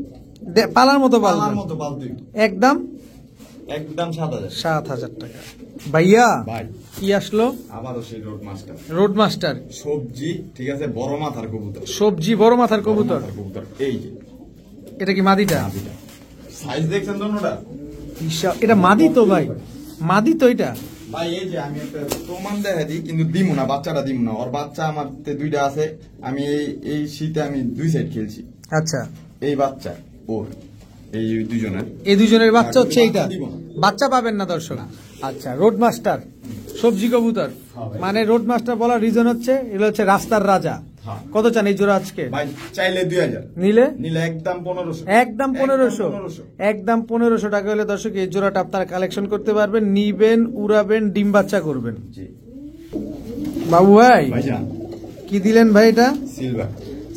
পালার মতো পাল
পালার মতো পাল দুই,
একদম
একদম 7,000।
7,000 টাকা। ভাইয়া
ভাই
কি আসলো?
আবারও সেই রোড মাস্টার
রোড মাস্টার
সবজি, ঠিক আছে, বড় মাথার কবুতর,
সবজি বড় মাথার কবুতর।
বড় মাথার কবুতর। এই যে
এটা কি মাদিটা?
সাইজ দেখছেন দোনোটা?
এটা মাদি তো ভাই, মাদি তো এটা।
ভাই এই যে আমি একটা প্রমাণ দেখা দিই, কিন্তু দিমু না, বাচ্চাটা দিমু না। ওর বাচ্চা আমার দুইটা আছে, আমি এই শীতে আমি 2 সাইড খেলছি।
আচ্ছা,
এই বাচ্চা ওর, এই দুজনের,
এই দুজনের বাচ্চা হচ্ছে এইটা,
বাচ্চা দিব না।
বাচ্চা পাবেন না দর্শক। আচ্ছা, রোড মাস্টার সবজি কবুতর,
হ্যাঁ ভাই।
মানে রোড মাস্টার বলার রিজন হচ্ছে এটা হচ্ছে রাস্তার রাজা।
হ্যাঁ।
কত চান এই জোড়া আজকে?
ভাই চাইলে 2,000,
নিলে
নিলে একদম 1500,
একদম 1500, একদম 1500 টাকা হলে দর্শক এই জোড়াটা আপনারা কালেকশন করতে পারবেন, নিবেন, উড়াবেন, ডিম বাচ্চা করবেন।
জি
বাবু ভাই
ভাইজান।
কি দিলেন ভাই? এটা
সিলভার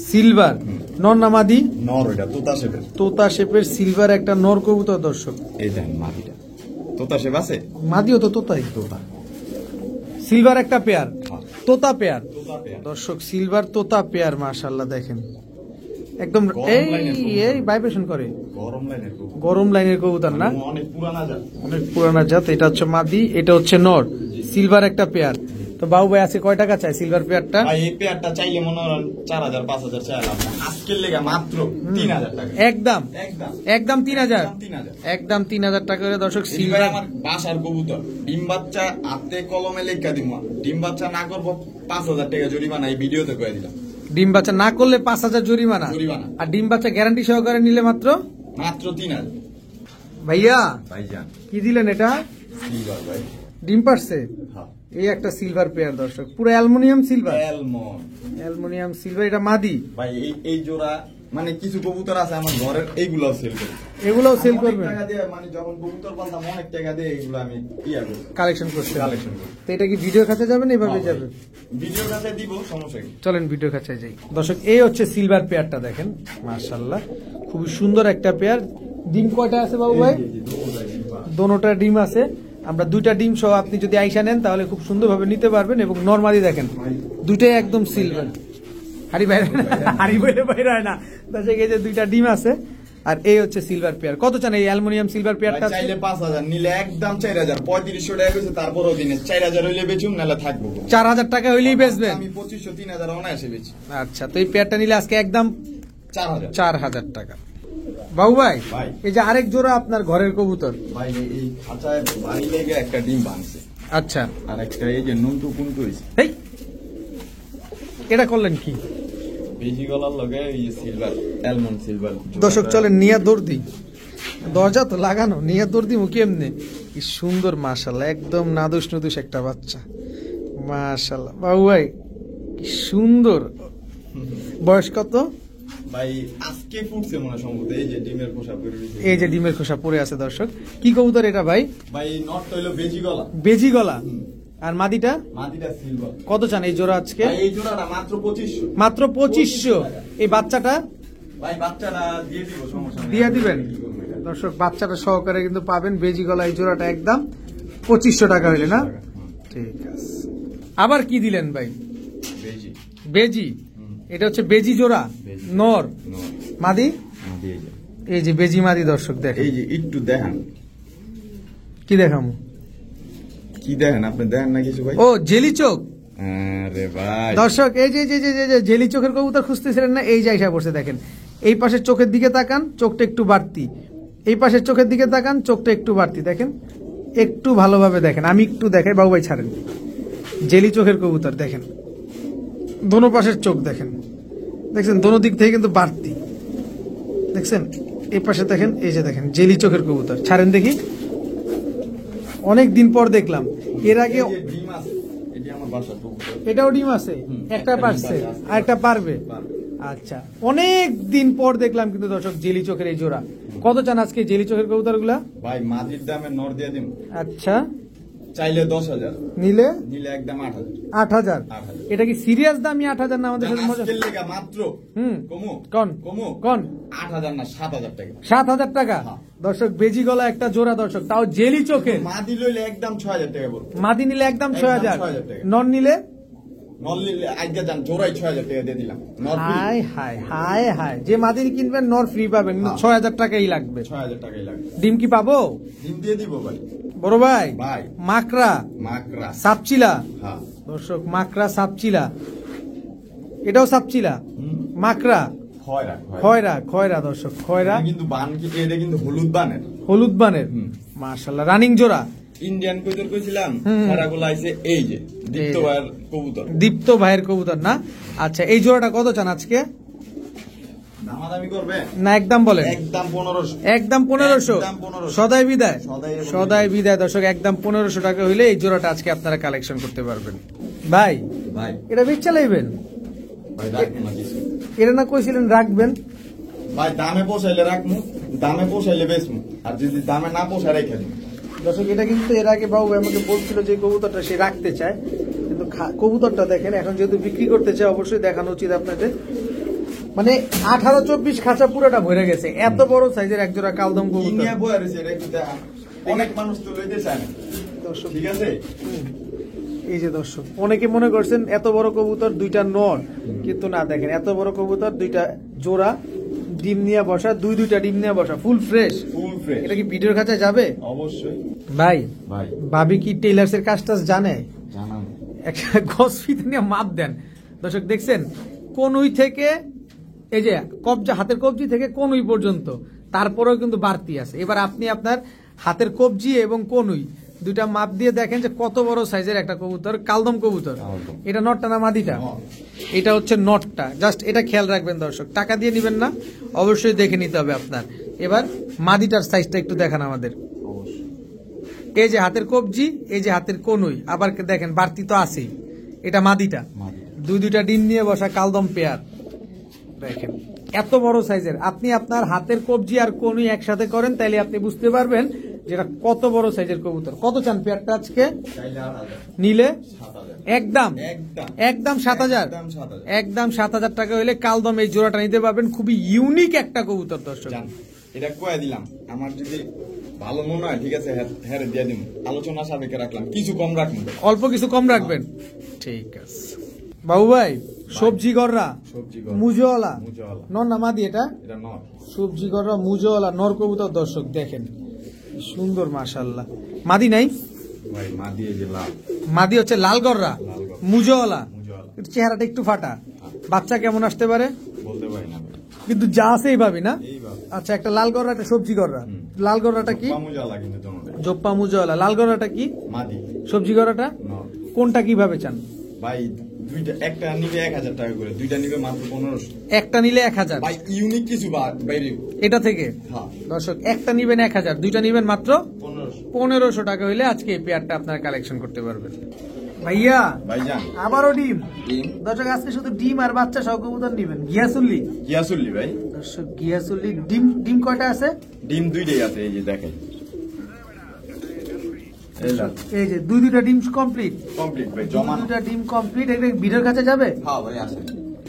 সিলভার নর না মাদি?
নর, ওইটা তোতা শেপের।
তোতা শেপের সিলভার একটা নর কবুতর দর্শক।
এই দেন মাদিটা, তোতা শেপ আছে,
মাদিও তো তোতাই,
তোতা।
সিলভার একটা পেয়ার,
হ্যাঁ,
তোতা পেয়ার
তোতা পেয়ার।
দর্শক, সিলভার তোতা পেয়ার, মাশাআল্লাহ দেখেন একদম
গরম
এই
লাইনের কবুতর।
এই ভাইব্রেশন করে।
গরম লাইনের কবুতর,
গরম লাইনের কবুতর না,
অনেক পুরানা জাত।
অনেক পুরানা জাত। এটা হচ্ছে মাদি, এটা হচ্ছে নর, সিলভার একটা পেয়ার। তো বাবু ভাই আছে কয় টাকা চাই সিলভার পেয়ারটা?
ভাই এই পেয়ারটা চাইলে মনে হয় 4,000 5,000 চাইলাম না, আজকের লেগে মাত্র 3,000 টাকা।
একদম
একদম
একদম 3,000,
3,000।
একদম 3,000 টাকা করে দর্শক
সিলভার
সিলভার।
আমার বাসার কবুতর, ডিম বাচ্চা হাতে কলমে লেখা দিব, ডিম বাচ্চা না করবো 5,000 টাকা জরিমানা, এই ভিডিওতে কয়ে দিলাম।
ডিম বাচ্চা না করলে 5,000 জরিমানা,
জরিমানা।
আর ডিম বাচ্চা গ্যারান্টি সহকারে নিলে মাত্র।
মাত্র 3,000।
ভাইয়া
ভাইজান
কি দিলেন এটা?
সিলভার ভাই।
ডিম পারছে,
হ্যাঁ,
এই একটা সিলভার পেয়ার দর্শক, পুরো aluminium silver,
almond.
Aluminium silver. এটা মাদি
ভাই এই জোড়া, মানে কিছু কবুতর আছে আমার ঘরের, এইগুলাও সেল করি,
এগুলোও সেল
অনেক
করবেন,
টাকা দিয়ে, মানে যখন কবুতর পালতাম অনেক টাকা দিয়ে এগুলো আমি করি,
কালেকশন করতে।
কালেকশন করি।
তো এটা কি ভিডিও কাছে যাবেন, এভাবে যাবে?
ভিডিওর কাছে দিব, সমস্যা কি?
চলেন ভিডিও কাছে যাই দর্শক। এই হচ্ছে সিলভার পেয়ারটা দেখেন, মাশাআল্লাহ খুবই সুন্দর একটা পেয়ার। ডিম কয়টা আছে বাবু ভাই? দোনোটা ডিম আছে। আমরা 2টা ডিম সহ আপনি যদি আইসা নেন তাহলে খুব সুন্দরভাবে নিতে পারবেন। এবং নরমালি দেখেন দুইটাই একদম সিলভার, হাড়ি বাইরে হাড়ি বাইরে বাইরে হয় না দর্শক। এই যে 2টা ডিম আছে, আর এই হচ্ছে সিলভার পেয়ার। কত চান এই অ্যালুমিনিয়াম সিলভার পেয়ারটা?
ভাই চাইলে 5,000, নিলে একদম 4,000। 3500 টাকা কইছে, তারপরেও দিনে 4,000 হইলে বেচুম, নালে থাকবো।
4,000 টাকা হইলেই বেচবেন?
আমি 2500 3,000 অনায়াসে বেচি।
আচ্ছা, তো এই পেয়ারটা নিলে আজকে একদম
4,000।
4,000 টাকা। বাবু ভাই
ভাই।
এই যে আরেক জোড়া আপনার ঘরের কবুতর।
ভাই এই খাঁচায় বাড়ি লেগে একটা ডিম ভাঙছে,
আচ্ছা,
আর একটা এই যে নুনটু কুন্টু হইছে।
এই এটা করলেন কি?
বেশি গলার লগে এই সিলভার, অ্যালমন্ড সিলভার।
দর্শক চলেন নিয়ে দৌড় দিই, দরজা তো লাগানো, নিয়ে দৌড় দিই মুখে এমনি। কি সুন্দর মাশাআল্লাহ, একদম নাদুস নুদুস একটা বাচ্চা, মাশাআল্লাহ। বাবু ভাই কি সুন্দর, বয়স কত?
ভাই আজকে ফুটছে মনে সম্ভবত, এই যে ডিমের খোসা পড়ে রয়েছে।
এই যে ডিমের খোসা পড়ে আছে দর্শক। কি কবুতর এটা ভাই?
ভাই নটটা হইলো বেজি গলা,
বেজি গলা, আর মাদিটা?
মাটিটা সিলভার।
কত চান এই জোড়া আজকে?
ভাই এই জোড়াটা মাত্র 2500।
মাত্র 2500। এই বাচ্চাটা
ভাই বাচ্চাটা দিয়ে দিব, সমস্যা নেই।
দিয়ে দিবেন দর্শক, বাচ্চাটা সহকারে কিন্তু পাবেন। বেজি গলা এই জোড়াটা একদম 2500 টাকা হইলে না? ঠিক আছে। আবার কি দিলেন ভাই?
বেজি।
বেজি, এটা হচ্ছে বেজি জোড়া,
বেজি।
নর
নো,
মাদি।
দিয়ে যা।
এই যে বেজি মাদি দর্শক দেখেন,
এই যে একটু দেখেন,
কি দেখামু?
কি দেখেন আপনি, দেখেন না কিছু ভাই?
ও জেলি চোখ
আরে ভাই
দর্শক, এই যে যে যে যে যে জেলি চোখের কবুতর খুঁজতেছিলেন না, এই যে আইসা বসে দেখেন। এই পাশের চোখের দিকে তাকান, চোখটা একটু বাড়তি। এই পাশের চোখের দিকে তাকান, চোখটা একটু বাড়তি। দেখেন একটু ভালোভাবে দেখেন, আমি একটু দেখাই, বাবু ভাই ছাড়েন। জেলি চোখের কবুতর দেখেন, দোনো পাশের চোখ দেখেন, দেখছেন দোনো দিক থেকে কিন্তু বাড়তি, দেখছেন। এই পাশে দেখেন, এই যে দেখেন জেলি চোখের কবুতর, ছাড়েন দেখি। অনেক দিন পর দেখলাম, এর আগে
এই যে ডিম আছে, এটি আমার বাসার কবুতর।
এটাও ডিম আছে, একটা
একটা ডিম
পারছে
পারবে।
আর একটা পারবে।
পারবে।
আচ্ছা, অনেক দিন পর দেখলাম কিন্তু দর্শক জেলি চোখের এই জোড়া। কত চান আজকে জেলি চোখের কবুতর গুলা?
ভাই মাটির দামে নর দিয়ে দিন,
আচ্ছা,
চাইলে 10,000,
নিলে
নিলে একদম 8,000।
8,000।
8,000।
এটা কি সিরিয়াস দামই 8,000 না? আমাদের সাথে মজা।
আজকের লেগা মাত্র কমু
কোন
কমু
কোন
8,000 না 7,000 টাকা।
7,000 টাকা
হ্যাঁ।
দর্শক, বেজি গলা একটা জোড়া দর্শক, তাও জেলি চোখে।
মাদি লইলে একদম 6,000 টাকা পড়বে।
মাদি নিলে একদম
একদম
6,000,
6,000 টাকা।
নন নিলে
নরলি আজকে যান জোড়াই 6000 টাকা দিয়ে দিলাম নর free
high high high high, যে মাদি কিনবেন নর ফ্রি পাবেন, কিন্তু
হ্যাঁ।
6000 টাকাই লাগবে।
6000 টাকাই লাগবে।
ডিম কি পাবো?
ডিম দিয়ে দিব ভাই।
বড় ভাই
ভাই
মাকড়া
মাকড়া
সাপচিলা,
হ্যাঁ
দর্শক মাকড়া সাপচিলা, এটাও সাপচিলা, মাকড়া
খয়রা
খয়রা, খয়রা দর্শক খয়রা,
এটা কিন্তু বান কি এটা কিন্তু হলুদ বানের
হলুদ বানের,
হুম।
মাশাআল্লাহ রানিং জোড়া।
ইন্ডিয়ান কবুতর কইছিলাম
হুম।
খয়রাগুলো আইছে এই যে দীপ্ত
এই যে।
ভাইয়ের কবুতর।
দীপ্ত ভাইয়ের কবুতর না? আচ্ছা, এই জোড়াটা কত চান আজকে?
দামাদামি করবে
না একদম বলেন।
একদম 1500
একদম 1500,
একদম 1500
সদাই বিদায়,
সদাই এবং
সদাই বিদায় দর্শক, একদম 1500 টাকা হইলে এই জোড়াটা আজকে আপনারা কালেকশন করতে পারবেন। ভাই
ভাই
এটা বেচ চালাইবেন?
ভাই রাখবো না কিছু
এটা না কইছিলেন রাখবেন?
ভাই দামে পোষাইলে রাখবো, দামে পোষাইলে বেচবো, আর যদি দামে না পোষায় রেখে দিব।
দর্শক এটা কিন্তু এর আগে বাবু আমাকে বলছিল যে কবুতরটা সে রাখতে চায়, কিন্তু কবুতরটা দেখেন এখন যেহেতু বিক্রি করতে চায়, অবশ্যই দেখানো উচিত আপনাদের। মানে 18-24 খাঁচা পুরোটা ভরে গেছে, এত বড় সাইজের একজোড়া কালদম কবুতর।
কিনিয়া বয়ে রয়েছে এটা একটু দেখা। অনেক মানুষ তো লইতে চায় না,
দর্শক
ঠিক আছে?
এই যে দর্শক, অনেকে মনে করছেন এত বড় কবুতর দুইটা নর, কিন্তু না, দেখেন এত বড় কবুতর দুইটা জোড়া, ডিম নিয়ে বসা, দুইটা ডিম নিয়ে বসা, ফুল ফ্রেশ।
ফুল ফ্রেশ
এটা কি ভিডিওর কাছে যাবে?
অবশ্যই
ভাই
ভাই।
ভাবি কি টেইলার্স এর কাজটা জানে?
জানান
একটা গজ ফিতে নিয়ে মাপ দেন। দর্শক দেখছেন কনুই থেকে এই যে কবজা, হাতের কবজি থেকে কনুই পর্যন্ত, তারপরেও কিন্তু বাড়তি আছে। এবার আপনি আপনার হাতের কবজি এবং কনুই দুইটা মাপ দিয়ে দেখেন যে কত বড় সাইজের একটা কবুতর, কালদম কবুতর।
কালদম।
এটা নটটা না মাদিটা?
নট।
এটা হচ্ছে নটটা, জাস্ট এটা খেয়াল রাখবেন দর্শক, টাকা দিয়ে নিবেন না, অবশ্যই দেখে নিতে হবে আপনার। এবার মাদিটার সাইজটা একটু দেখান আমাদের।
অবশ্যই
এই যে হাতের কবজি, এই যে হাতের কনুই, আবার দেখেন বাড়তি তো আছেই। এটা মাদিটা,
মাদিটা।
দুইটা ডিম নিয়ে বসা কালদম পেয়ার। দেখেন এত বড় সাইজের, আপনি আপনার হাতের কবজি আর কনুই একসাথে করেন, তাইলে আপনি বুঝতে পারবেন যেটা কত বড় সাইজের কবুতর। কত চান পেয়ারটা আজকে
চাইলে 8000
নিলে?
7000
একদম
একদম
একদম 7000,
একদম 7000
একদম 7000 টাকা হইলে কালদম এই জোড়াটা নিতে পারবেন। খুবই ইউনিক একটা কবুতর দর্শক।
জান এটা কয়ে দিলাম, আমার যদি ভালো মনে হয় ঠিক আছে হ্যাঁ দিয়ে দিন, আলোচনা সাপেক্ষে রাখলাম, কিছু কম রাখুন।
অল্প কিছু কম রাখবেন, ঠিক আছে। বাবু ভাই সবজি গররা,
সবজি
মুজওয়ালা,
মুজওয়ালা।
নর না মাদি? এটা
এটা নট
সবজি গররা মুজওয়ালা নর কবুতর দর্শক, দেখেন কি সুন্দর মাশাআল্লাহ। মাদি নাই?
ভাই মা দিয়ে যে লাভ
মাদি হচ্ছে লাল গররা,
লাল গররা।
মুজওয়ালা,
মুজওয়ালা।
একটু চেহারাটা একটু ফাটা, বাচ্চা কেমন আসতে পারে?
বলতে পারি না ভাই।
কিন্তু যা আছে এইভাবে না?
এইভাবে।
আচ্ছা, একটা লাল গররা, একটা সবজি গররা। লাল গররাটা কি?
মুজওয়ালা কিন্তু তোমাদের
জোপ্পা মুজওয়ালা। লাল গররাটা কি?
মাদি।
সবজি গররাটা
নট
কোনটা কিভাবে চান?
ভাই দুইটা, একটা নিবে 1000 টাকা করে, দুইটা নিবে মাত্র 1500।
একটা নিলে 1000
ভাই ইউনিক কিছু বাইরে।
এটা থেকে।
হ্যাঁ
দর্শক একটা নিবেন 1000, দুইটা নিবেন মাত্র
1500।
1500 টাকা হইলে আজকে এই পেয়ারটা আপনারা কালেকশন করতে পারবেন। ভাইয়া
ভাইজান
আবারও ডিম।
ডিম
দর্শক আজকে শুধু ডিম আর বাচ্চা সহ কবুতর নিবেন। গিয়াসুল্লি,
গিয়াসুল্লি ভাই।
দর্শক গিয়াসুল্লি ডিম। ডিম কয়টা আছে?
ডিম দুইটাই আছে, এই যে দেখেন,
এই যে দুইটা ডিম কমপ্লিট।
কমপ্লিট ভাই, জমা না।
দুইটা ডিম কমপ্লিট। এটা ভিডিওর কাছে যাবে?
হ্যাঁ ভাই আছে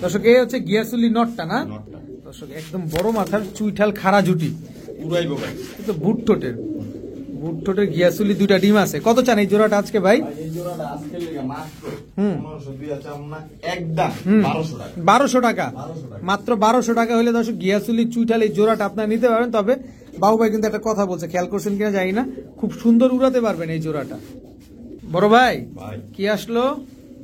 দর্শক এই হচ্ছে গিয়াসুল্লি নটটা না?
নটটা
দর্শক একদম বড় মাথার চুইঠাল খাড়া জুটি,
উড়াইবো ভাই।
কিন্তু বুট ঠোঁটের, বুট ঠোঁটের গিয়াসুল্লি দুইটা ডিম আছে। কত চান এই জোড়াটা আজকে ভাই?
ভাই এই জোড়াটা আজকে লেগে মাত্র
হুম।
1500 দুই আছে আমরা একদম
হুম।
1200 টাকা।
1200 টাকা,
1200 টাকা।
মাত্র 1200 টাকা হলে দর্শক গিয়াসুলি চুইঠাল এই জোড়াটা আপনারা নিতে পারবেন। তবে বাবু ভাই কিন্তু একটা কথা বলছে, খেয়াল করছেন কিনা জানি না, খুব সুন্দর উড়াতে পারবেন এই জোড়াটা। বড় ভাই
ভাই
কি আসলো?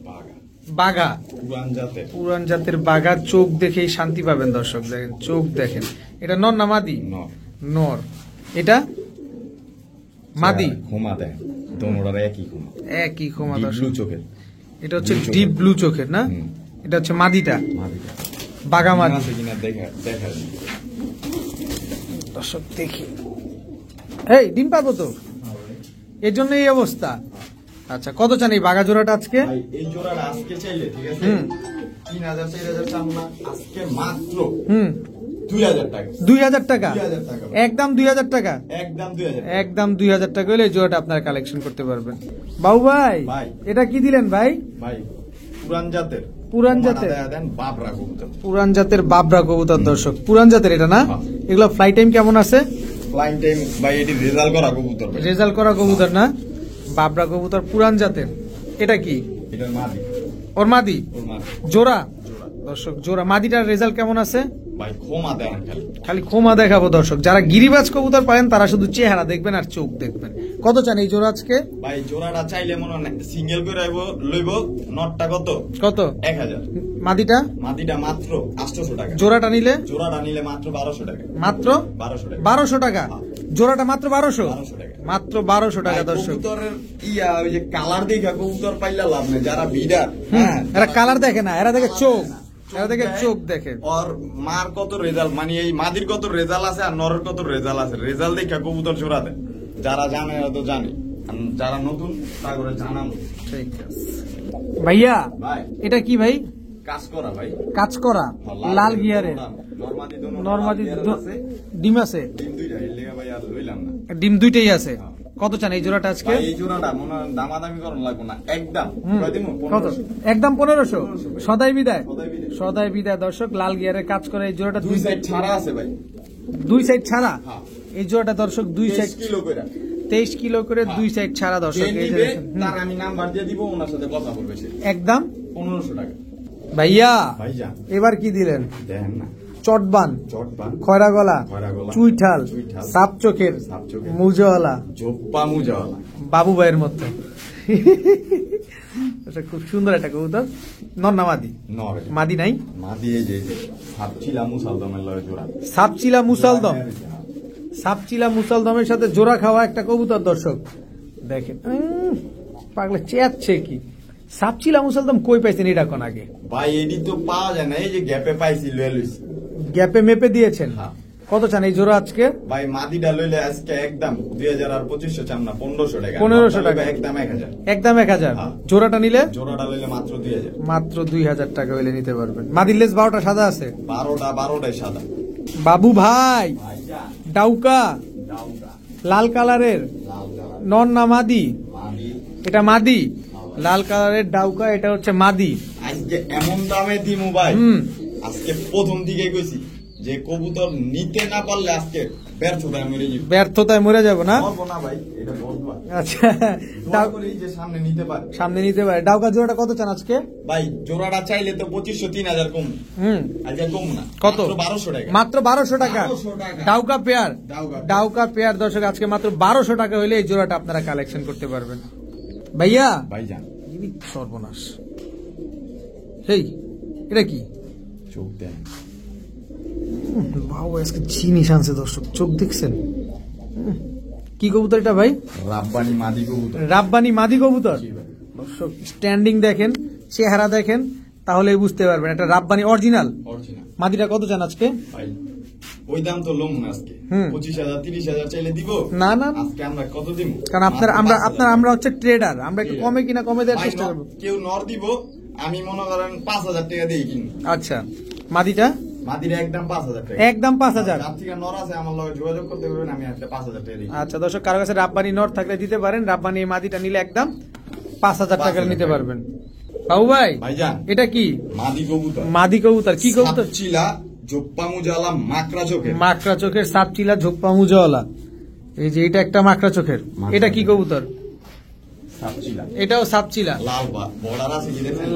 বাগা
বাঘা,
পুরান জাতের
পুরান জাতের বাঘা। চোখ দেখেই শান্তি পাবেন দর্শক, দেখেন চোখ দেখেন। এটা নর না মাদি?
নট
নর। এটা মাদি?
ঘুমা দেয় দোনোটার একই ঘুমা,
একই ক্ষমা
ব্লু
দর্শক।
চোখের।
এটা হচ্ছে
blue চোখের।
ডিপ ব্লু চোখের না?
হুম।
এটা হচ্ছে মাদিটা,
মাদিটা
বাঘা মাদি।
আছে কিনা দেখা দেখা
দর্শক দেখি, এই ডিম পাবো তো, এর জন্য এই অবস্থা। আচ্ছা কত চান এই বাঘা জোড়াটা আজকে?
ভাই এই জোড়াটা আজকে চাইলে ঠিক আছে
হুম।
3000 4000 চাম না, আজকে মাত্র
হুম
2000 টাকা।
2000 টাকা,
2000 টাকা।
একদম 2000 টাকা,
একদম 2000
একদম 2000 টাকা হলে এই জোড়াটা আপনারা কালেকশন করতে পারবেন। বাবু ভাই
ভাই।
এটা কি দিলেন ভাই?
ভাই পুরান জাতের,
পুরান জাতের?
দেন বাবরা কবুতর।
পুরান জাতের বাবরা কবুতর দর্শক, পুরান জাতের এটা না?
হ্যাঁ।
এগুলো ফ্লাই টাইম কেমন আছে?
ফ্লাইং টাইম ভাই এটি রেজাল্ট করা কবুতর ভাই।
রেজাল্ট করা কবুতর না? বাবরা কবুতর পুরান জাতের। এটা কি?
এটার মাদি
ওর মাদি
ওর মাদি
জোড়া
জোড়া
দর্শক জোড়া মাদিটার রেজাল্ট কেমন আছে
ভাই খোমা দেন খালি
খালি খোমা দেখাবো দর্শক যারা গিরিবাজ কবুতর পারেন তারা শুধু চেহারা দেখবেন আর চোখ দেখবেন কত চান এই জোড়া আজকে
ভাই জোড়াটা চাইলে মনে হয় সিঙ্গেল করে লইব নটটা কত
কত
1000
মাদিটা
মাদিটা মাত্র 800 টাকা
জোড়াটা নিলে
জোড়াটা নিলে মাত্র 1200 টাকা
মাত্র
1200 টাকা
1200 টাকা জোড়াটা মাত্র 1200
1200 টাকা
মাত্র 1200 টাকা
ভাই,
দর্শক
কবুতরের ওই যে কালার দেখা কবুতর পাইলা লাভ নেই যারা বিডার হ্যাঁ
এরা কালার দেখে না এরা দেখে চোখ এরা দেখে
দেয়,
চোখ দেখে
আর মার কত রেজাল্ট মানে এই মাদির কত রেজাল্ট আছে আর নরের কত রেজাল্ট আছে রেজাল্ট দেখা কবুতর জোড়া দেয় যারা জানে ওরা তো জানে আর যারা নতুন তা করে জানানো
ঠিক আছে ভাইয়া
ভাই
এটা কি ভাই
কাজ করা ভাই
কাজ করা লাল গিয়ারের
নরমাদি দোনো
নরমাদি
লাল গিয়ারের আছে,
ডিম আছে
ডিম দুইটা এর লেগে ভাই আর লইলাম না
ডিম দুইটাই আছে কত চান এই জোড়াটা আজকে
ভাই এই জোড়াটা মনে হয় দামাদামি করুন লাগবে না একদম কয় দিমু?
কত
1500
একদম 1500 সদাই বিদায়
সদাই বিদায়।
সদাই বিদায় দর্শক লাল গিয়ারের কাজ করে এই জোড়াটা
দুই সাইড ছাড়া আছে ভাই
দুই সাইড ছাড়া
হ্যাঁ।
এই জোড়াটা দর্শক দুই
23
সাইড
কিলো করে
23 কিলো করে
হ্যাঁ।
দুই সাইড ছাড়া দর্শক
যে
এই যে
নিবে,
দেখেন।
তার আমি নাম্বার দিয়ে দিব ওনার সাথে কথা বলবে সে
একদম
1500 টাকা
ভাইয়া
ভাইজান
এবার কি দিলেন
দেখেন না
চটবান
চটবান
খয়রা গলা
খয়রা গলা,
চুইঠাল
চুইঠাল,
সাপ চোখের
সাপ চোখের,
মুজওয়ালা
জোপ্পা মুজাওয়ালা
বাবু ভাইয়ের মতো এটা খুব সুন্দর একটা কবুতর নন্না মাদি
নরে
মাদি নাই
মাদি এই যে সাপচিলা মুসালদমের লয় জোড়া
সাপচিলা মুসালদম সাপচিলা মুসালদমের সাথে জোড়া খাওয়া একটা কবুতর দর্শক দেখেন পাগলে চেয়াচ্ছে কি সাপচিলা মুসালদম কই পাইছেন এটা কোন আগে
ভাই এডি তো পাওয়া যায় না এই যে গ্যাপে পাইছি লয়ে লইছি
গ্যাপে মেপে দিয়েছেন
হ্যাঁ।
কত চান এই জোড়া আজকে
ভাই মাদিটা লইলে আজকে একদম 2000 আর 2500 চাম না 1500 টাকা
1500 টাকা।
একদম 1000
একদম 1000
হ্যাঁ।
জোড়াটা নিলে
জোড়াটা লইলে মাত্র 2000
মাত্র 2000 টাকা হইলে নিতে পারবেন মাদির লেজ 12টা সাদা আছে
12টাই সাদা
বাবু ভাই
ভাইজান
ডাউকা
দাউদা
লাল কালারের
লাল কালার
নন না মাদি
মাদি
এটা মাদি লাল কালারের ডাউকা এটা হচ্ছে মাদি
আজকে এমন দামে দিমু ভাই
হুম।
আজকে প্রথম দিকে কইছি যে কবুতর নিতে না পারলে আজকে ব্যর্থতায় মরে যাবে
ব্যর্থতায় মরে যাব না
বলবো না ভাই এটা বলবো
আচ্ছা
দোয়া
ডাউ-
করি যে সামনে নিতে পারে
সামনে নিতে পারে ডাউকা জোড়াটা কত চান আজকে
ভাই জোড়াটা চাইলে তো 2500-3000 কম
হুম
আজকে কম না
কত?
মাত্র 1200 টাকা
মাত্র 1200 টাকা
1200 টাকা।
ডাউকা পেয়ার
ডাউকা।
ডাউকা পেয়ার দর্শক আজকে মাত্র 1200 টাকা হলে এই জোড়াটা আপনারা কালেকশন করতে পারবেন ভাইয়া
ভাইজান
ইনি সর্বনাশ হেই এটা কি
চোখ দেন
বাবু আজকে জিনিস আনছে দর্শক চোখ দেখছেন কি কবুতর এটা ভাই
রাব্বানি মাদি কবুতর
রাব্বানি মাদি কবুতর
জি ভাই।
দর্শক স্ট্যান্ডিং দেখেন চেহারা দেখেন তাহলে বুঝতে পারবেন এটা রাব্বানি অরিজিনাল
অরিজিনাল
মাদিটা কত চান আজকে
ভাই ওই দাম তো লম না আজকে
হুম।
25,000-30,000 চাইলে দিব
না, না।
আজকে আমরা কত দিব
কারণ আপনার আমরা আপনার আমরা হচ্ছে ট্রেডার আমরা একটু কমে কিনা কমে দেওয়ার
ভাই,
চেষ্টা করবো
কেউ নর দিব আমি মনে করেন 5,000 টাকা দিয়ে কিনি
আচ্ছা মাদিটা
মাদিরা একদম 5,000 টাকা
একদম 5000
যার থেকে নর আছে আমার লগে যোগাযোগ করতে পারবেন আমি একটা 5,000 টাকা দিই
আচ্ছা দর্শক কারো কাছে রাব্বানি নট থাকলে দিতে পারেন রাব্বানি এই মাদিটা নিলে একদম 5000 টাকা
5,000
নিতে পারবেন বাবু ভাই
ভাইজান
এটা কি
মাদি কবুতর
মাদি কবুতর কি কবুতর
চিলা জোপ্পা মুজালা মাকড়া চোখে
মাকড়া চোখের সাপচিলা ঝোপ্পা মুজওয়ালা এই যে এটা একটা মাকড়া চোখের
মাকড়া
এটা কি কবুতর
সাপচিলা
এটাও সাপচিলা
লাল বর্ডার আছে কি দেখেন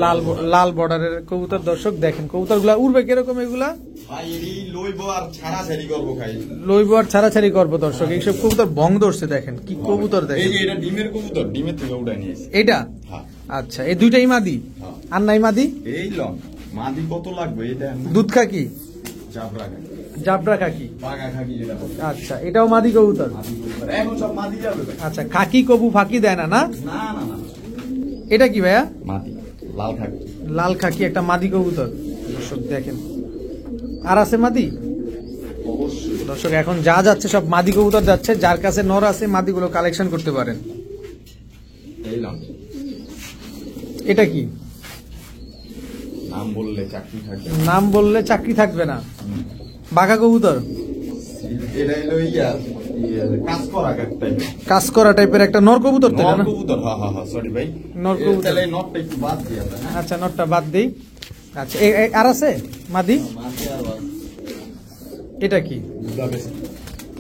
লাল বর্ডারের কবুতর দর্শক দেখেন কবুতরগুলা উড়বে কিরকম এগুলা
ভাই এরি লইব আর ছাড়া ছাড়ি করবো খাই
লইব আর ছাড়াছাড়ি করবো দর্শক এইসব কবুতর ভং ধরছে দেখেন কি কবুতর
এই
দেখেন
যে এটা ডিমের কবুতর ডিমের থেকে উঠাই নিয়েছি
এটা
হ্যাঁ
আচ্ছা এই দুইটাই মাদি
হ্যাঁ।
আর নাই মাদি
এই লম মাদি কত লাগবে এটা
দুধ খাকি
চাপড়া খাই
জাবরা খাকি
বাগা খাকি যেটা বলে।
আচ্ছা এটাও মাদি কবুতর
মাদি কবুতর। এখন সব মাদি যাবে ভাই
আচ্ছা খাকি কবু ফাঁকি দেয় না না
না না না
এটা কি ভাইয়া
মাদি লাল খাকি
লাল খাকি একটা মাদি কবুতর দর্শক দেখেন আর আছে মাদি
অবশ্যই
দর্শক এখন যা যাচ্ছে সব মাদি কবুতর যাচ্ছে যার কাছে নর আছে মাদিগুলো কালেকশন করতে পারেন
এই লম
এটা কি
নাম বললে চাকরি থাকবে
নাম বললে চাকরি থাকবে না বাঘা কবুতর
এটা হলো কাজ করা টাইপের
কাজ করা টাইপের একটা নর কবুতর তো এটা
নর
না?
কবুতর হ্যাঁ হ্যাঁ হ্যাঁ সরি ভাই
নর কবুতর।
তাহলে এই নটটা একটু বাদ দিয়ে আমরা হ্যাঁ
আচ্ছা নটটা বাদ দেই আচ্ছা আর আছে মাদি
মাদি আর বাদ
এটা কি
বুদাপেস্ট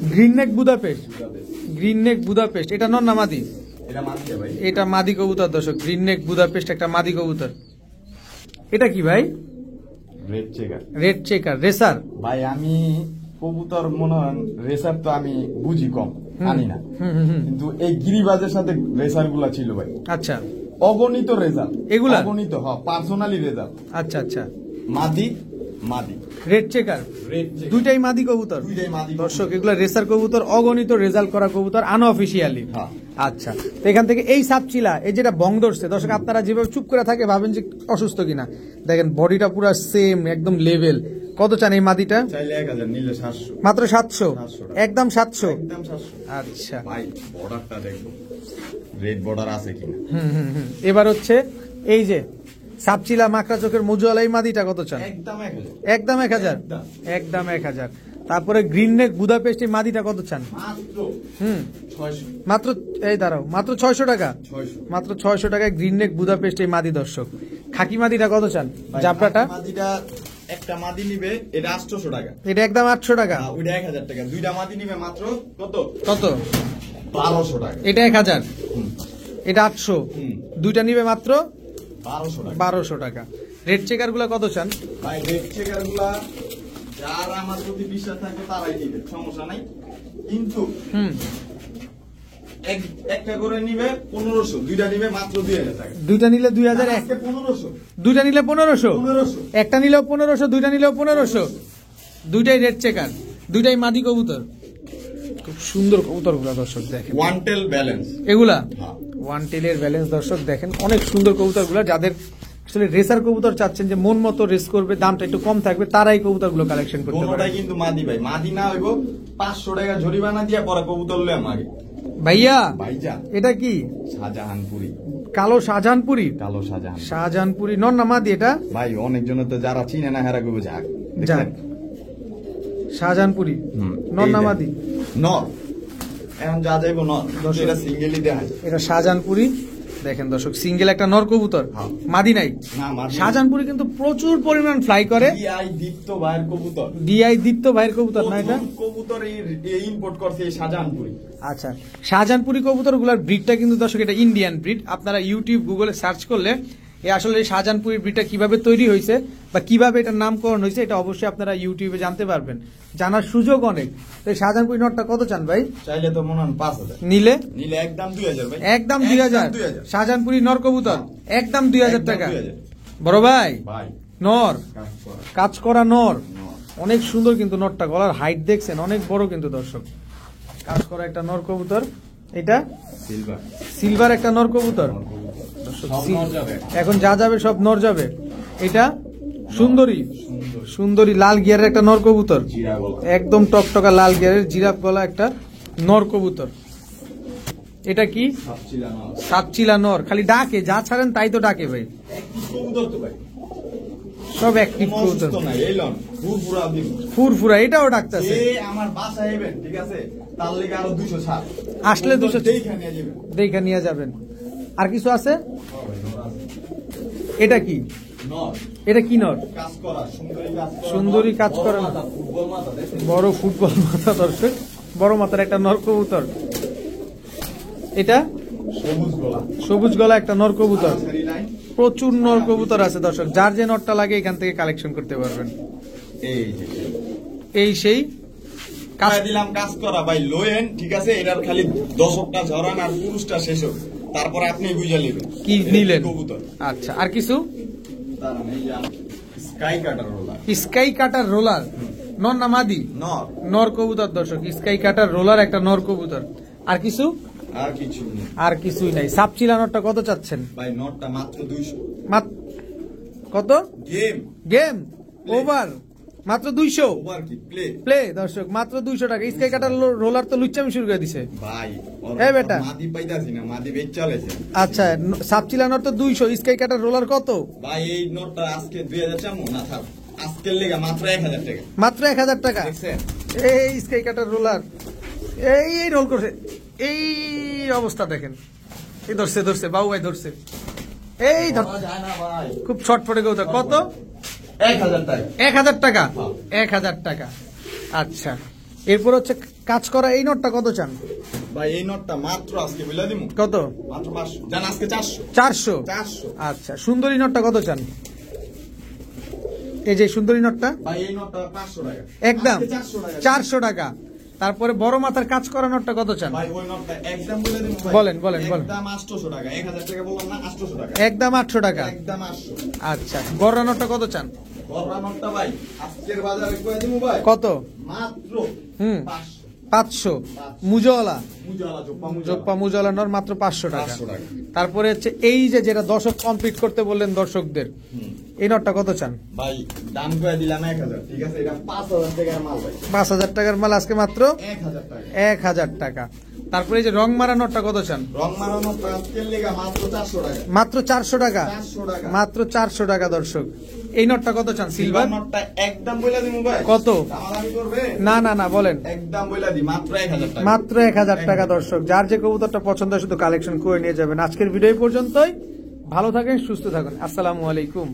গ্রিন নেক বুদাপেস্ট
বুদাপেস্ট
গ্রিন নেক বুদাপেস্ট এটা নর না মাদি
এটা মাদি ভাই
এটা মাদি কবুতর দর্শক গ্রিন নেক বুদাপেস্ট একটা মাদি কবুতর এটা কি ভাই?
Red checker.
Red checker racer.
ভাই আমি কবুতর মনে হয় রেসার তো আমি বুঝি কম, জানি না, কিন্তু এই গিরিবাজের সাথে রেসার গুলা ছিল ভাই।
আচ্ছা,
অগণিত রেজাল্ট
এগুলা?
অগণিত, পার্সোনালি রেজাল্ট।
আচ্ছা আচ্ছা,
মাদি মাদি
রেড চেকার
রেড চেকার
দুইটাই মাদি কবুতর।
দুইটাই মাদি
দর্শক এগুলা রেসার কবুতর, অগণিত রেজাল্ট করা কবুতর আনঅফিসিয়ালি।
হ্যাঁ।
আচ্ছা, তো এখান থেকে এই সাপচিলা, এই যেটা বং ধরছে দর্শক, আপনারা যেভাবে চুপ করে থাকে ভাবেন যে অসুস্থ কিনা, দেখেন বডিটা পুরো সেম একদম লেভেল। কত চান এই মাদিটা?
চাইলে 1000, নিলে 700।
মাত্র 700?
700 টাকা।
একদম 700?
একদম 700।
আচ্ছা,
ভাই বর্ডারটা দেখো, রেড বর্ডার আছে কিনা।
এবার হচ্ছে এই যে সাপচিলা মাকড়া চোখের মজুয়ালা, এই মাদিটা কত চান?
একদম 1000।
একদম 1000? একদম 1000। তারপরে গ্রিন নেক বুদাপেস্ট, এই মাদিটা কত চান?
মাত্র 600।
মাত্র, এই দাঁড়াও, মাত্র 600 টাকা?
600।
মাত্র 600 টাকায় গ্রিন নেক বুদাপেস্ট এই মাদি। দর্শক খাকি মাদিটা কত চান? জাবরাটা?
মাদিটা একটা মাদি নিবে, এটা 800 টাকা।
এটা একদম 800 টাকা?
ওইটা 1000 টাকা। দুইটা মাদি নিবে মাত্র কত?
কত?
1200 টাকা।
এটা 1000, এটা 800,
হুম।
দুইটা নিবে মাত্র
1200 টাকা।
1200 টাকা। রেড চেকার গুলা কত চান?
ভাই রেড চেকার গুলা যার আমার প্রতি বিশ্বাস থাকবে তারাই নিবে, সমস্যা নাই, কিন্তু একটা করে নিবে 1500, দুইটা নিবে মাত্র 2000 টাকা।
দুইটা নিলে 2000,
আজকে 1500।
দুইটা নিলে 1500,
1500।
একটা নিলেও 1500, দুইটা নিলেও 1500। দুইটাই রেড চেকার, দুইটাই মাদি কবুতর। খুব সুন্দর কবুতর গুলা দর্শক দেখেন,
ওয়ান টেল ব্যালেন্স
এগুলা
হ্যাঁ।
ওয়ান টেলের ব্যালেন্স। দর্শক দেখেন অনেক সুন্দর কবুতর গুলা। যাদের আসলে রেসার কবুতর চাচ্ছেন যে মন মতো রেস করবে, দামটা একটু কম থাকবে, তারাই কবুতর গুলো কালেকশন করতে পারে।
কোনটাই কিন্তু মাদি ভাই, মাদি না হইব 500 টাকা জরিমানা দিয়া পরে কবুতর লয়ে আমাকে।
ভাইয়া
ভাইজান
এটা কি?
শাহজাহানপুরি,
কালো শাহজাহানপুরি?
কালো শাহজাহান।
শাহজাহানপুরি নর না মাদি এটা?
ভাই অনেকজন তো যারা চিনে না হেরা কইবে যাক,
যাক, শাহজাহানপুরি নর না মাদি?
নর। এখন যা যাইবো নর,
দর্শক।
এটা সিঙ্গেলই দেখায়।
এটা শাহজাহানপুরি। দেখেন দর্শক, সিঙ্গেল একটা নর কবুতর,
হ্যাঁ।
মাদি নাই।
না মাদি।
শাহজাহানপুরি কিন্তু প্রচুর পরিমাণ ফ্লাই করে।
ডিআই দীপ্ত ভাইয়ের কবুতর।
ডিআই দীপ্ত ভাইয়ের কবুতর না এটা?
প্রথম কবুতর ইম্পোর্ট করছে এই শাহজাহানপুরি।
আচ্ছা, শাহজাহানপুরি কবুতর গুলার ব্রিডটা কিন্তু দর্শক এটা ইন্ডিয়ান ব্রিড। আপনারা ইউটিউব গুগলে সার্চ করলে এই আসলে এই শাহজাহানপুরি ব্রিডটা কিভাবে তৈরি হয়েছে বা কিভাবে এটার নামকরণ হয়েছে এটা অবশ্যই আপনারা ইউটিউবে জানতে পারবেন, জানার সুযোগ অনেক। তো এই শাহজাহানপুরি নটটা কত চান ভাই?
চাইলে তো মনে হয় 5000,
নিলে?
নিলে একদম 2000 ভাই।
একদম 2000?
2000।
শাহজাহানপুরি নর কবুতর একদম 2000 টাকা?
2000
বড় ভাই
ভাই।
নর,
কাজ করা।
কাজ করা নর,
নর।
অনেক সুন্দর কিন্তু নরটা, গলার হাইট দেখছেন অনেক বড় কিন্তু দর্শক। কাজ করা একটা নর কবুতর। এটা
সিলভার।
সিলভার একটা নর কবুতর। দর্শক, এখন যা যাবে সব নর যাবে। এটা সুন্দরী, সুন্দরী লাল গিয়ারের একটা নর কবুতর,
জিরা গলা।
একদম টকটকা লাল গিয়ারের জিরাফ গলা একটা নর কবুতর। এটা কি?
ভাবছিলাম না।
সাতচিলা নর, খালি ডাকে, যা ছাড়েন তাই তো ডাকে ভাই।
একটু কবুতর তো ভাই।
সব অ্যাক্টিভ
কোনো
কবুতর,
অসুস্থ নাই, এই লন, ফুরফুরা দিন।
ফুরফুরা, এটাও ডাকতেছে।
এ আমার বাসায় আইবেন, ঠিক আছে? তার লেগে আরো 200 ছাড়।
আসলে 200
দেখে নিয়ে যাবেন।
দেখে নিয়ে যাবেন। আর কিছু আছে?
হ্যাঁ ভাই, নর আছে।
এটা কি?
নর।
এটা কি নর?
কাজ করা, সুন্দরী কাজ করা।
সুন্দরী কাজ
বড়
করা।
মাথা, ফুটবল মাথা, দেখছেন?
বড় ফুটবল মাথা দর্শক, বড় মাথার একটা নর কবুতর। এটা
সবুজ গলা।
সবুজ গলা একটা নর কবুতর।
সারি লাইন।
প্রচুর নর কবুতর আছে দর্শক, যার যে নরটা লাগে এখান থেকে কালেকশন করতে পারবেন।
এই যে
এই সেই
কাজ দিলাম, কাজ করা ভাই, লোয়েন, ঠিক আছে? এটার খালি দশকটা ঝরান আর পুরুষটা শেষ হোক, তারপরে আপনি বুঝা নেবেন
কি
এটা
নিলেন।
কবুতর।
আচ্ছা, আর কিছু?
দাঁড়ান, এই যে আমার sky cutter roller.
Sky cutter roller নর না মাদি?
নর।
নর কবুতর দর্শক, স্কাই কাটার রোলার একটা নর কবুতর। আর কিছু?
আর কিছু নেই
আর কিছুই নাই। সাপচিলা নরটা কত চাচ্ছেন?
ভাই, নটটা মাত্র 200।
কত?
গেম
গেম ওভার, মাত্র 200?
ওভার কি প্লে
প্লে দর্শক, মাত্র 200 টাকা। স্কাই কাটার রোলার তো লুচ্চামি শুরু করে দিছে
ভাই।
এই বেটা।
মাদি পাইতাছি না, মাদি বেচ চালাইছে
আচ্ছা, সাপচিলা নর তো 200, স্কাই কাটার রোলার কত?
ভাই। এই নটটা আজকে 2000 চামো না, থাক আজকের লেগে মাত্র 1000 টাকা।
মাত্র 1000 টাকা।
দেখছেন?
এই স্কাই কাটার রোলার, এই রোল করছে, এই অবস্থা দেখেন। এই ধরছে, ধরছে বাবু ভাই, ধরছে। এই ধর,
বলা যায় না ভাই।
খুব ছটফটে কবুতর। কত?
1000 টাকা।
1000 টাকা?
হ্যাঁ।
1000 টাকা। আচ্ছা, এরপর হচ্ছে কাজ করা এই নোটটা কত চান
ভাই? এই নটটা মাত্র আজকে বিলা দিমু
কত?
মাত্র 500। জান আজকে 400।
400?
400।
আচ্ছা, সুন্দরী নোটটা কত চান? এই যে সুন্দরী নটটা
ভাই এই নটটা 500 টাকা
একদম
আজকে 400 টাকা
400 টাকা। তারপরে বড় মাথার কাজ করা নটটা কত চান?
ভাই ওই নটটা একদম বলে দিন ভাই।
বলেন।
একদম 800 টাকা, 1000 টাকা বললাম না, 800 টাকা,
একদম 800 টাকা।
একদম 800।
আচ্ছা, গররা নটটা কত চান?
গররা নটটা ভাই আজকের বাজারে কয় দিমু ভাই?
কত?
মাত্র
500।
500।
মুজওয়ালা
মুজালা
জোপ্পা মুজওয়ালা নর মাত্র 500 টাকা।
500 টাকা।
তারপরে হচ্ছে এই যে যেটা দর্শক কমপ্লিট করতে বললেন দর্শকদের, এই নটটা কত চান?
ভাই দাম কয় দিলাম 1000, ঠিক আছে? এটা 5000 টাকার মাল ভাই।
5000 টাকার মাল আজকে মাত্র
1000 টাকা।
1000 টাকা। তারপরে এই যে রং মারা নটটা কত চান?
রং মারানো আজকের লেগা মাত্র 400 টাকা।
মাত্র 400 টাকা।
400 টাকা।
মাত্র 400 টাকা দর্শক। এই নটটা কত চান? সিলভার
নটটা একদম বইলা দিমু ভাই।
কত?
দামাদামি করবে?
না বলেন।
একদম বইলা দি মাত্র 1000 টাকা।
মাত্র 1000 টাকা দর্শক। যার যে কবুতরটা পছন্দ হয় শুধু কালেকশন করে নিয়ে যাবেন। আজকের ভিডিও এই পর্যন্তই। ভালো থাকেন, সুস্থ থাকুন। আসসালামু আলাইকুম।